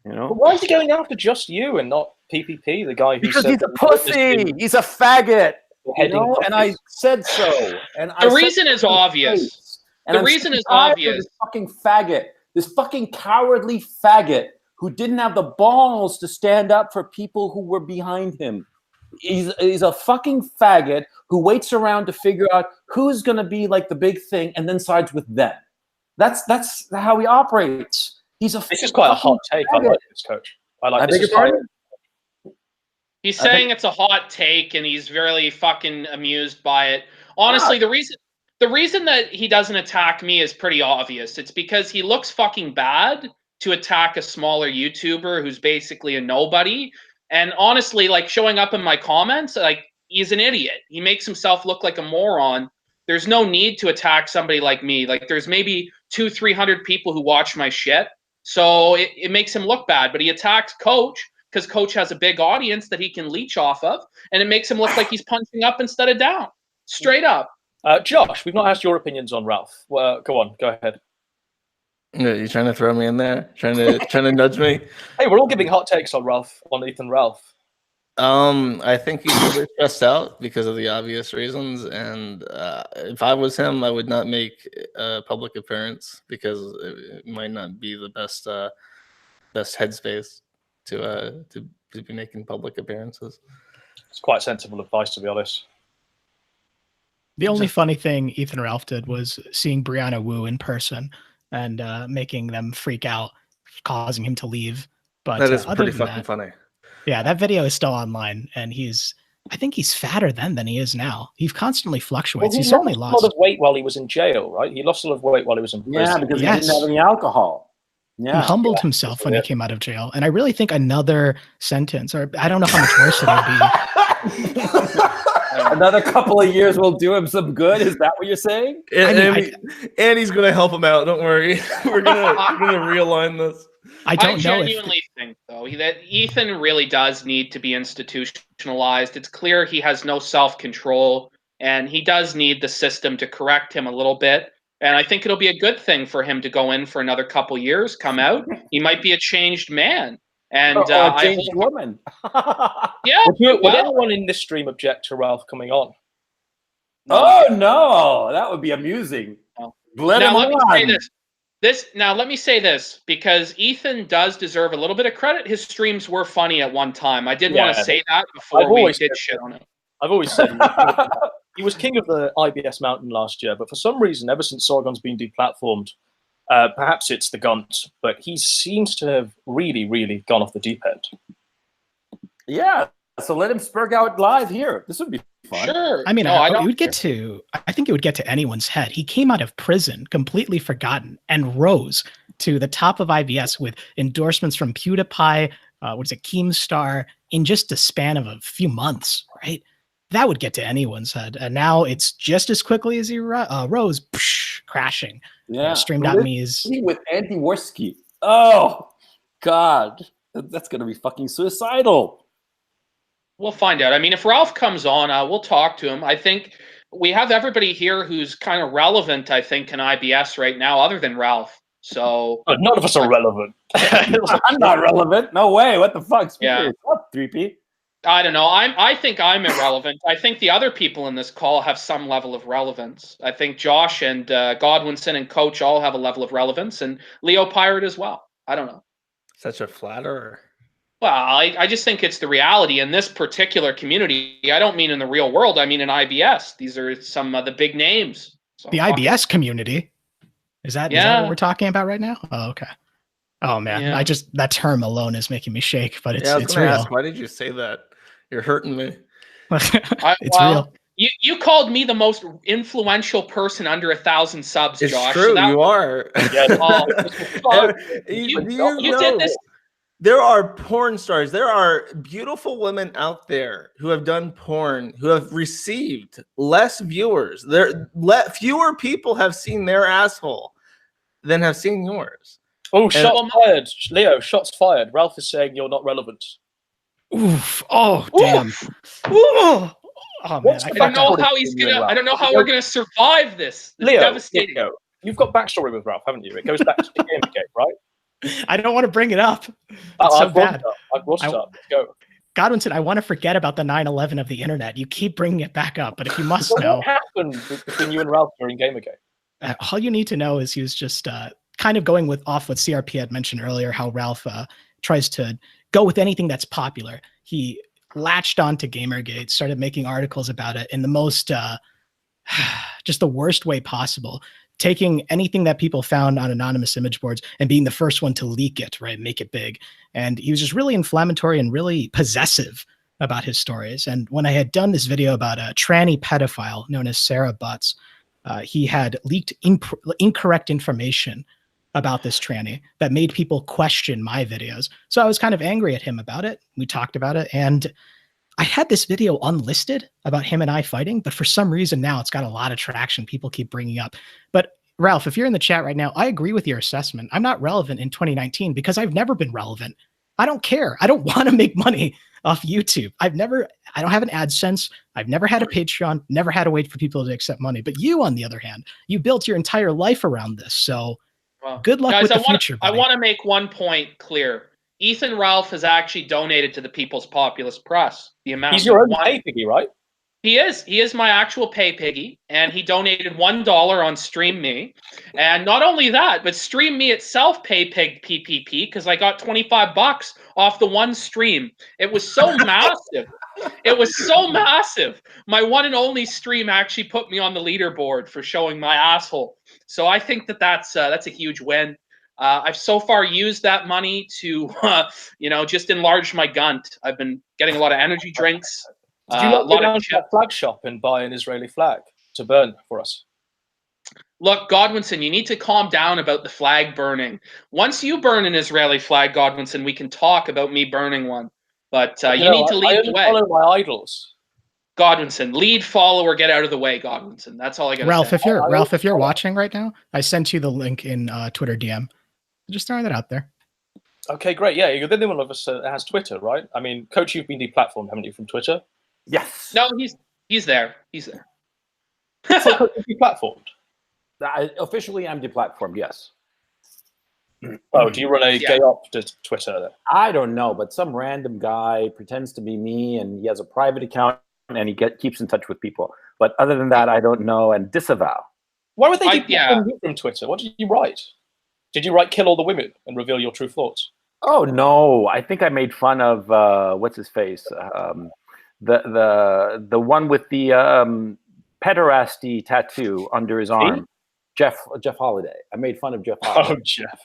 But why is he going after just you and not PPP, the guy who Because said he's a that he put this pussy. in He's a faggot. heading And I said so. And The reason is obvious. And The reason sick is and tired of obvious. This fucking faggot. This fucking cowardly faggot who didn't have the balls to stand up for people who were behind him. He's a fucking faggot who waits around to figure out who's going to be like the big thing and then sides with them. That's how he operates. He's a. This is quite a hot take. I like this, Coach. I like this. beg your pardon? He's I think- saying it's a hot take and he's really fucking amused by it. Honestly, the reason that he doesn't attack me is pretty obvious. It's because he looks fucking bad to attack a smaller YouTuber who's basically a nobody. And honestly, like showing up in my comments, like he's an idiot. He makes himself look like a moron. There's no need to attack somebody like me. Like there's maybe 200-300 people who watch my shit. So it makes him look bad, but he attacks Coach because Coach has a big audience that he can leech off of, and it makes him look like he's punching up instead of down. Straight up. Josh, we've not asked your opinions on Ralph. Well, go on, go ahead. Yeah, you trying to throw me in there? Trying to nudge me? Hey, we're all giving hot takes on Ralph, on Ethan Ralph. I think he's really stressed out because of the obvious reasons. And if I was him, I would not make a public appearance because it might not be the best headspace to be making public appearances. It's quite sensible advice, to be honest. The only funny thing Ethan Ralph did was seeing Brianna Wu in person and making them freak out, causing him to leave. But That is other pretty than fucking that, funny. yeah, that video is still online, and I think he's fatter then than he is now. He constantly fluctuates. Well, he certainly a lot lost. of weight while he was in jail, right? He lost a lot of weight while he was in prison. Yeah, because Yes. he didn't have any alcohol. He Yeah. humbled himself when he came out of jail. And I really think another sentence, or I don't know how much worse it'll be. Another couple of years will do him some good. Is that what you're saying? And he's gonna help him out. Don't worry. we're gonna realign this. I don't know if genuinely think, though, that Ethan really does need to be institutionalized. It's clear he has no self-control, and he does need the system to correct him a little bit. And I think it'll be a good thing for him to go in for another couple years, come out. He might be a changed man. And Or a I changed hope, woman. yeah, Would well, anyone in this stream object to Ralph coming on? Oh no, that would be amusing. No. Let now him let me on. say this. Now let me say this, because Ethan does deserve a little bit of credit. His streams were funny at one time. I did want Yeah. to say that before I've we always did said shit on him. I've always said he was king of the IBS Mountain last year, but for some reason, ever since Sargon's been deplatformed, perhaps it's the Gunt, but he seems to have really, really gone off the deep end. Yeah. So let him spurg out live here. This would be fun. Sure. I mean, No, I it don't. would get to. I think it would get to anyone's head. He came out of prison completely forgotten and rose to the top of IBS with endorsements from PewDiePie, what's it, Keemstar, in just a span of a few months, right? That would get to anyone's head. And now it's just as quickly as he rose, crashing. Yeah. Stream.me is. With Andy Worski. Oh God, that's gonna be fucking suicidal. We'll find out. I mean, if Ralph comes on, we'll talk to him. I think we have everybody here who's kind of relevant, I think, in IBS right now, other than Ralph. So But none of us are relevant. I'm not relevant. No way. What the fuck? Yeah. What's up, 3P? I don't know. I think I'm irrelevant. I think the other people in this call have some level of relevance. I think Josh and Godwinson and Coach all have a level of relevance, and Leo Pirate as well. I don't know. Such a flatterer. Well, I just think it's the reality in this particular community. I don't mean in the real world. I mean in IBS. These are some of the big names. So The IBS community. Is that what we're talking about right now? Oh, okay. Oh man, Yeah. that term alone is making me shake, but Yeah, I was it's gonna real. ask, why did you say that? You're hurting me. It's real. You called me the most influential person under 1,000 subs, It's Josh. true, So you are. you know, did this. there are porn stars. There are beautiful women out there who have done porn, who have received less viewers. Fewer people have seen their asshole than have seen yours. Oh, shots fired. Leo, shots fired. Ralph is saying you're not relevant. Oof. Oh, damn. Oof. Oh man, I don't know how he's gonna. I don't know how we're gonna survive this. This is devastating. Leo, you've got backstory with Ralph, haven't you? It goes back to the game, right? I don't want to bring it up. It's so bad. I've brought it up. Let's go. Godwinson, I want to forget about the 9/11 of the internet. You keep bringing it back up, but if you must know, what happened between you and Ralph during Gamergate? All you need to know is he was just kind of going off what CRP had mentioned earlier, how Ralph tries to go with anything that's popular. He latched onto Gamergate, started making articles about it in the most, just the worst way possible, taking anything that people found on anonymous image boards and being the first one to leak it, right, make it big. And he was just really inflammatory and really possessive about his stories. And when I had done this video about a tranny pedophile known as Sarah Butts, he had leaked incorrect information about this tranny that made people question my videos. So I was kind of angry at him about it. We talked about it, and I had this video unlisted about him and I fighting, but for some reason now it's got a lot of traction. People keep bringing up. But Ralph, if you're in the chat right now, I agree with your assessment. I'm not relevant in 2019 because I've never been relevant. I don't care. I don't want to make money off YouTube. I don't have an AdSense. I've never had a Patreon, never had to wait for people to accept money. But you, on the other hand, you built your entire life around this. So good luck with the future. I want to make one point clear. Ethan Ralph has actually donated to the People's Populist Press. The amount he's your own pay piggy, right? He is my actual pay piggy, and he donated $1 on Stream Me. And not only that, but Stream Me itself pay pig PPP because I got $25 off the one stream. It was so massive. It was so massive. My one and only stream actually put me on the leaderboard for showing my asshole. So I think that's a huge win. I've so far used that money to, just enlarge my gunt. I've been getting a lot of energy drinks. Did you not go down to that flag shop and buy an Israeli flag to burn for us? Look, Godwinson, you need to calm down about the flag burning. Once you burn an Israeli flag, Godwinson, we can talk about me burning one. But you need to lead the way. I follow my idols. Godwinson, lead, follow, or get out of the way, Godwinson. That's all I got to say. Ralph, if you're watching right now, I sent you the link in Twitter DM. Just throwing that out there. Okay, great. Yeah, you're the only one of us that has Twitter, right? I mean, Coach, you've been deplatformed, haven't you, from Twitter? Yes. No, he's there. He's there. So Coach is deplatformed? Officially, I'm deplatformed, yes. Oh, do you run a gay op to Twitter then? I don't know, but some random guy pretends to be me, and he has a private account, and he keeps in touch with people. But other than that, I don't know, and disavow. Why would they deplatform you from Twitter? What did you write? Did you write "kill all the women" and reveal your true thoughts? Oh no, I think I made fun of what's his face, the one with the pederasty tattoo under his arm, Jeff Holiday. I made fun of Jeff Holiday. Oh, Jeff,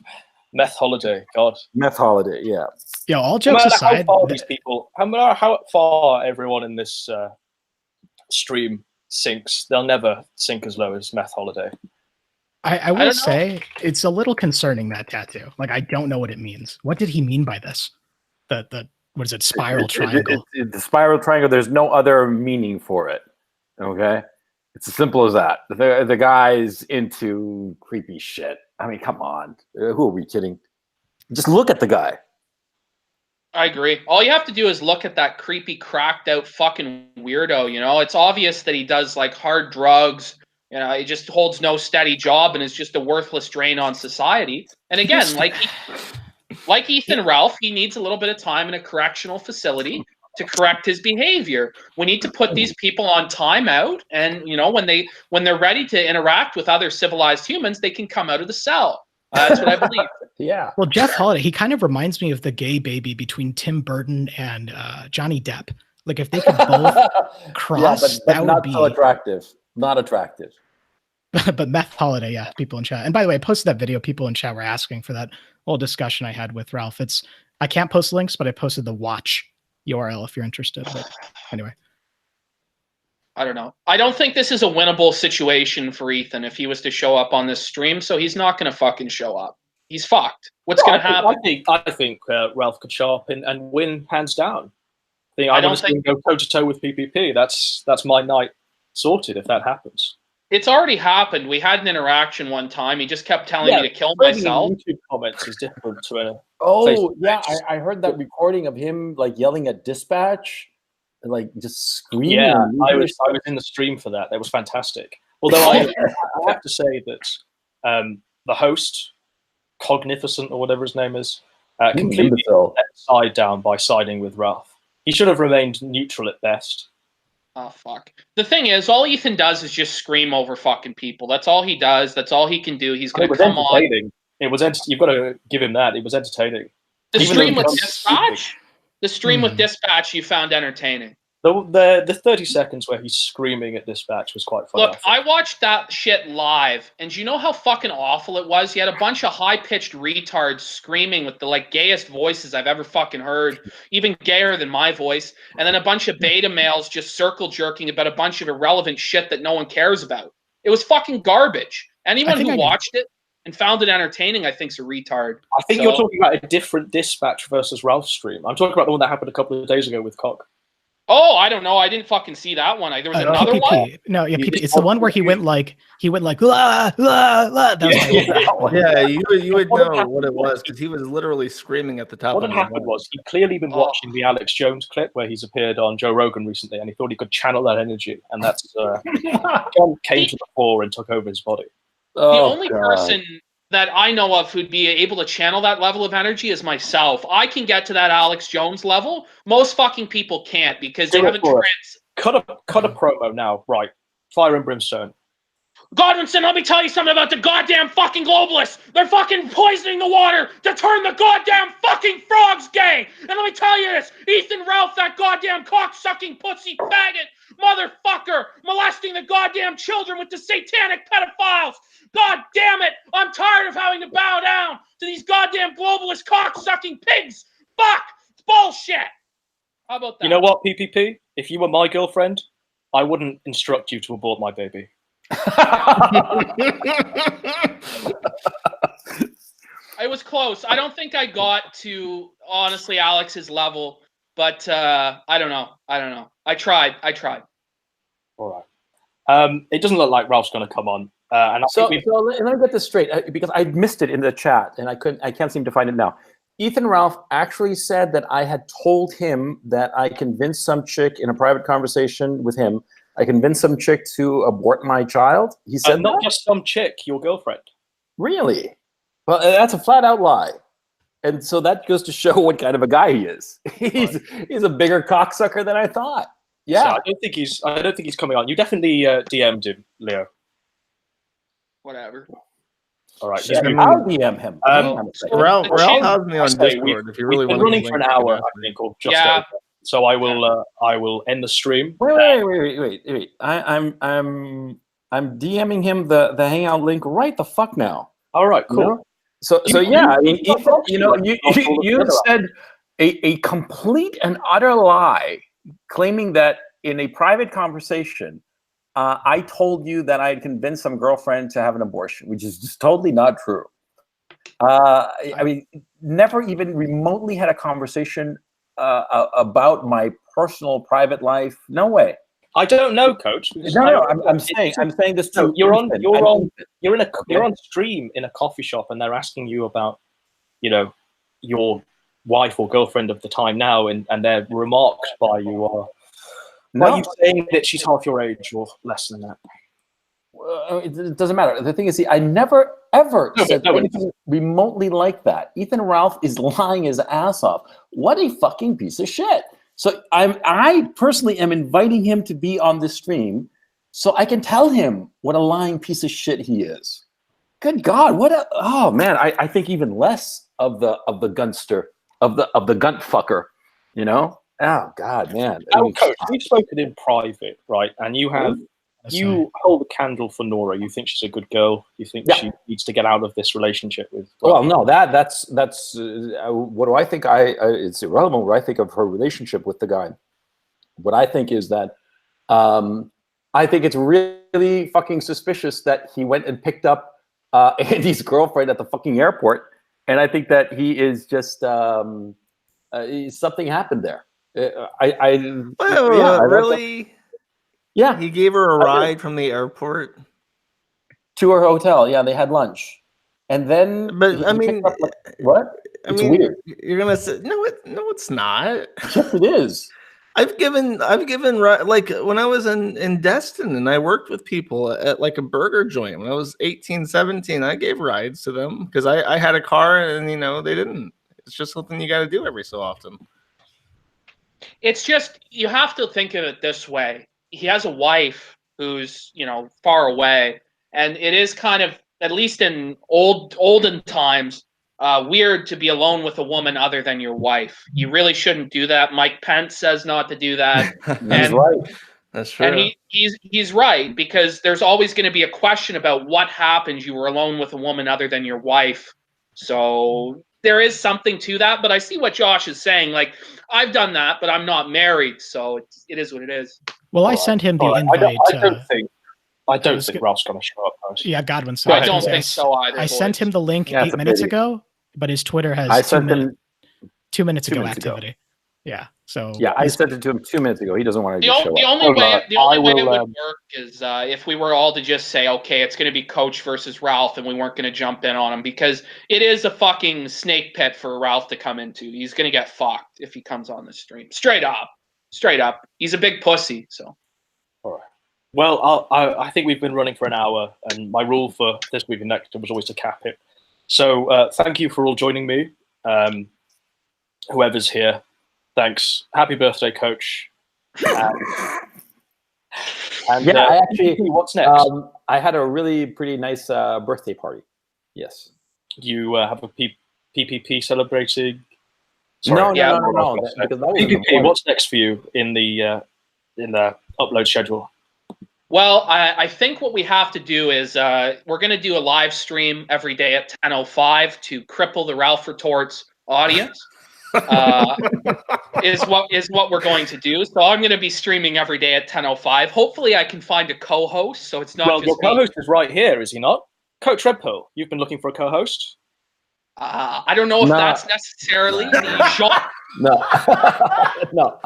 Meth Holiday, God. Meth Holiday, yeah. Yeah, all jokes aside, how far these people, no matter how far everyone in this stream sinks, they'll never sink as low as Meth Holiday. I will say it's a little concerning, that tattoo. Like, I don't know what it means. What did he mean by this? The what is it? Spiral triangle. The spiral triangle. There's no other meaning for it. Okay, it's as simple as that. The guy's into creepy shit. I mean, come on. Who are we kidding? Just look at the guy. I agree. All you have to do is look at that creepy, cracked out fucking weirdo. You know, it's obvious that he does like hard drugs. You know, he just holds no steady job and is just a worthless drain on society. And again, like Ethan Ralph, he needs a little bit of time in a correctional facility. to correct his behavior. We need to put these people on timeout, and when they're ready to interact with other civilized humans, they can come out of the cell. That's what I believe. Yeah. Well, Jeff Holiday, he kind of reminds me of the gay baby between Tim Burton and Johnny Depp. Like if they could both cross, but that would not be so attractive. Not attractive. But Meth Holiday, yeah, people in chat. And by the way, I posted that video. People in chat were asking for that whole discussion I had with Ralph. I can't post links, but I posted the watch URL if you're interested. But anyway. I don't know. I don't think this is a winnable situation for Ethan if he was to show up on this stream, so he's not going to fucking show up. He's fucked. What's going to happen? I think Ralph could show up and win hands down. I want to see him go toe-to-toe with PPP. That's my night sorted if that happens. It's already happened. We had an interaction one time. He just kept telling me to kill myself. YouTube comments is different to a I heard that recording of him like yelling at dispatch, and, like just screaming. Yeah, I was in the stream for that. That was fantastic. Although I have to say that the host, Cognificent or whatever his name is, completely let the side down by siding with Ralph. He should have remained neutral at best. Oh, fuck. The thing is, all Ethan does is just scream over fucking people. That's all he does. That's all he can do. He's going to come on. It was you've got to give him that. It was entertaining. The stream with Dispatch? The stream with Dispatch you found entertaining. The 30 seconds where he's screaming at Dispatch was quite funny. Look, I watched that shit live, and do you know how fucking awful it was? He had a bunch of high-pitched retards screaming with the gayest voices I've ever fucking heard, even gayer than my voice, and then a bunch of beta males just circle jerking about a bunch of irrelevant shit that no one cares about. It was fucking garbage. Anyone who watched it and found it entertaining, I think, is a retard. I think you're talking about a different Dispatch versus Ralph stream. I'm talking about the one that happened a couple of days ago with Cock. Oh, I don't know. I didn't fucking see that one. There was another one. No, yeah, PP. It's the one where he went like la la la. Yeah, you would know what it was because he was literally screaming at the top. What had happened was he'd clearly been watching the Alex Jones clip where he's appeared on Joe Rogan recently, and he thought he could channel that energy, and that's John came to the fore and took over his body. The only person that I know of who'd be able to channel that level of energy is myself. I can get to that Alex Jones level. Most fucking people can't because they haven't cut a promo now, right? Fire and brimstone. Godwinson, let me tell you something about the goddamn fucking globalists. They're fucking poisoning the water to turn the goddamn fucking frogs gay. And let me tell you this, Ethan Ralph, that goddamn cock-sucking pussy faggot motherfucker, molesting the goddamn children with the satanic pedophiles. God damn it, I'm tired of having to bow down to these goddamn globalist cock-sucking pigs. Fuck, it's bullshit. How about that? You know what, PPP? If you were my girlfriend, I wouldn't instruct you to abort my baby. I was close. I don't think I got to, honestly, Alex's level, but I don't know. I tried. All right. It doesn't look like Ralph's going to come on. So let me get this straight because I missed it in the chat and I can't seem to find it now. Ethan Ralph actually said that I had told him that I convinced some chick in a private conversation with him. I convinced some chick to abort my child. He said not just some chick, your girlfriend. Really? Well, that's a flat out lie. And so that goes to show what kind of a guy he is. He's a bigger cocksucker than I thought. Yeah, so I don't think he's coming on. You definitely DM'd him, Leo. Whatever. All right. Yeah, I'll DM him. Ralph has me on Discord if you really want to. Running for an hour, I think, or just over. So I will end the stream. Wait. I'm DMing him the hangout link right the fuck now. All right, cool. You know? So yeah, I mean, you said a complete and utter lie, claiming that in a private conversation, I told you that I had convinced some girlfriend to have an abortion, which is just totally not true. I mean, never even remotely had a conversation about my personal private life. No way. I don't know, Coach. No. I'm saying this too. You're on stream in a coffee shop, and they're asking you about, your wife or girlfriend of the time now, and their remarks by you are. Are you saying that she's half your age or less than that? It doesn't matter. The thing is, I never ever said anything remotely like that. Ethan Ralph is lying his ass off. What a fucking piece of shit. So I personally am inviting him to be on this stream so I can tell him what a lying piece of shit he is. Good God, oh man, I think even less of the gunster, of the gunt fucker, you know? Oh God, man. Coach, we've spoken in private, right? And you have hold a candle for Nora. You think she's a good girl. You think she needs to get out of this relationship with. Well, no, that's what do I think? It's irrelevant what I think of her relationship with the guy. What I think is that I think it's really fucking suspicious that he went and picked up Andy's girlfriend at the fucking airport, and I think that he is just something happened there. Really? Yeah, he gave her a ride from the airport to her hotel. Yeah, they had lunch, and then. But I mean, what? It's weird. You're gonna say no. It's not. Yes, it is. I've given like when I was in Destin and I worked with people at like a burger joint when I was 18, 17, I gave rides to them because I had a car and they didn't. It's just something you got to do every so often. It's just, you have to think of it this way. He has a wife who's, far away, and it is kind of, at least in olden times, weird to be alone with a woman other than your wife. You really shouldn't do that. Mike Pence says not to do that. That's right. That's true. And he's right, because there's always going to be a question about what happens. You were alone with a woman other than your wife. So there is something to that, but I see what Josh is saying. Like, I've done that, but I'm not married, so it is what it is. Well, I sent him the invite. I don't think Ralph's going to show up. Yeah, Godwinson. I don't think so either. I sent him the link 8 minutes ago, but his Twitter has 2 minutes ago activity. Yeah. So yeah, I sent it to him 2 minutes ago. He doesn't want to show up. The only way it would work is if we were all to just say, okay, it's going to be Coach versus Ralph, and we weren't going to jump in on him, because it is a fucking snake pit for Ralph to come into. He's going to get fucked if he comes on the stream. Straight up. He's a big pussy. So. All right. Well, I think we've been running for an hour, and my rule for this week in Nectar was always to cap it. So thank you for all joining me. Whoever's here, thanks. Happy birthday, Coach. And I actually. What's next? I had a really pretty nice birthday party. Yes. You have a PPP celebrating. Sorry. No. PPP. What's next for you in the upload schedule? Well, I think what we have to do is we're going to do a live stream every day at 10:05 to cripple the Ralph Retorts audience. Is what we're going to do. So I'm going to be streaming every day at 10:05. Hopefully, I can find a co-host, so it's not. Well, just your co-host is right here, is he not? Coach Redpill, you've been looking for a co-host. I don't know if that's necessarily the shot. No.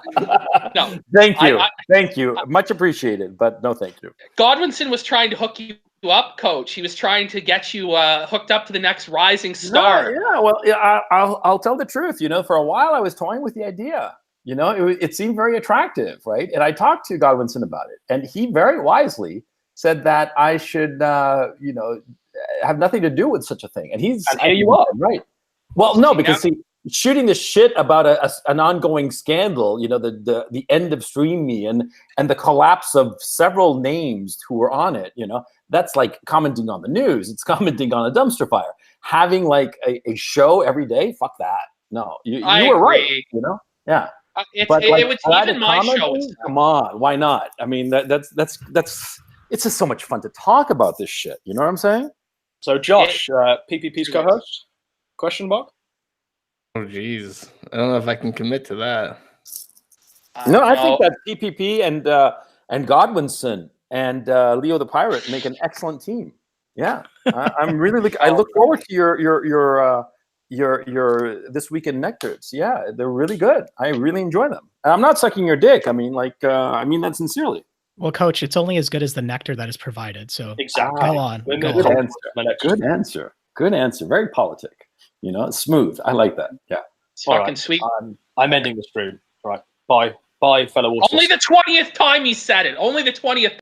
Thank you. Thank you. Much appreciated, but no thank you. Godwinson was trying to hook you up, Coach. He was trying to get you hooked up to the next rising star. I'll tell the truth. For a while I was toying with the idea. It seemed very attractive, right? And I talked to Godwinson about it, and he very wisely said that I should, have nothing to do with such a thing. And here you are, right? Well, no, because shooting the shit about an ongoing scandal, the end of Stream Me and the collapse of several names who were on it, that's like commenting on the news. It's commenting on a dumpster fire. Having like a show every day, fuck that. No, you were right. Yeah. It was even my show. Come on, why not? I mean, that's it's just so much fun to talk about this shit. You know what I'm saying? So, Josh, PPP's co-host? Question mark? Oh, geez. I don't know if I can commit to that. No, I think that PPP and Godwinson and Leo the Pirate make an excellent team. Yeah, I'm really I look forward to your This Week in Nectars. Yeah, they're really good. I really enjoy them. And I'm not sucking your dick. I mean, I mean that sincerely. Well, Coach, it's only as good as the nectar that is provided. So exactly. Go on. Good answer. Very politic. Smooth. I like that. Yeah. It's fucking sweet. I'm ending the stream. All right. Bye, fellow. Only the 20th time he said it. Only the 20th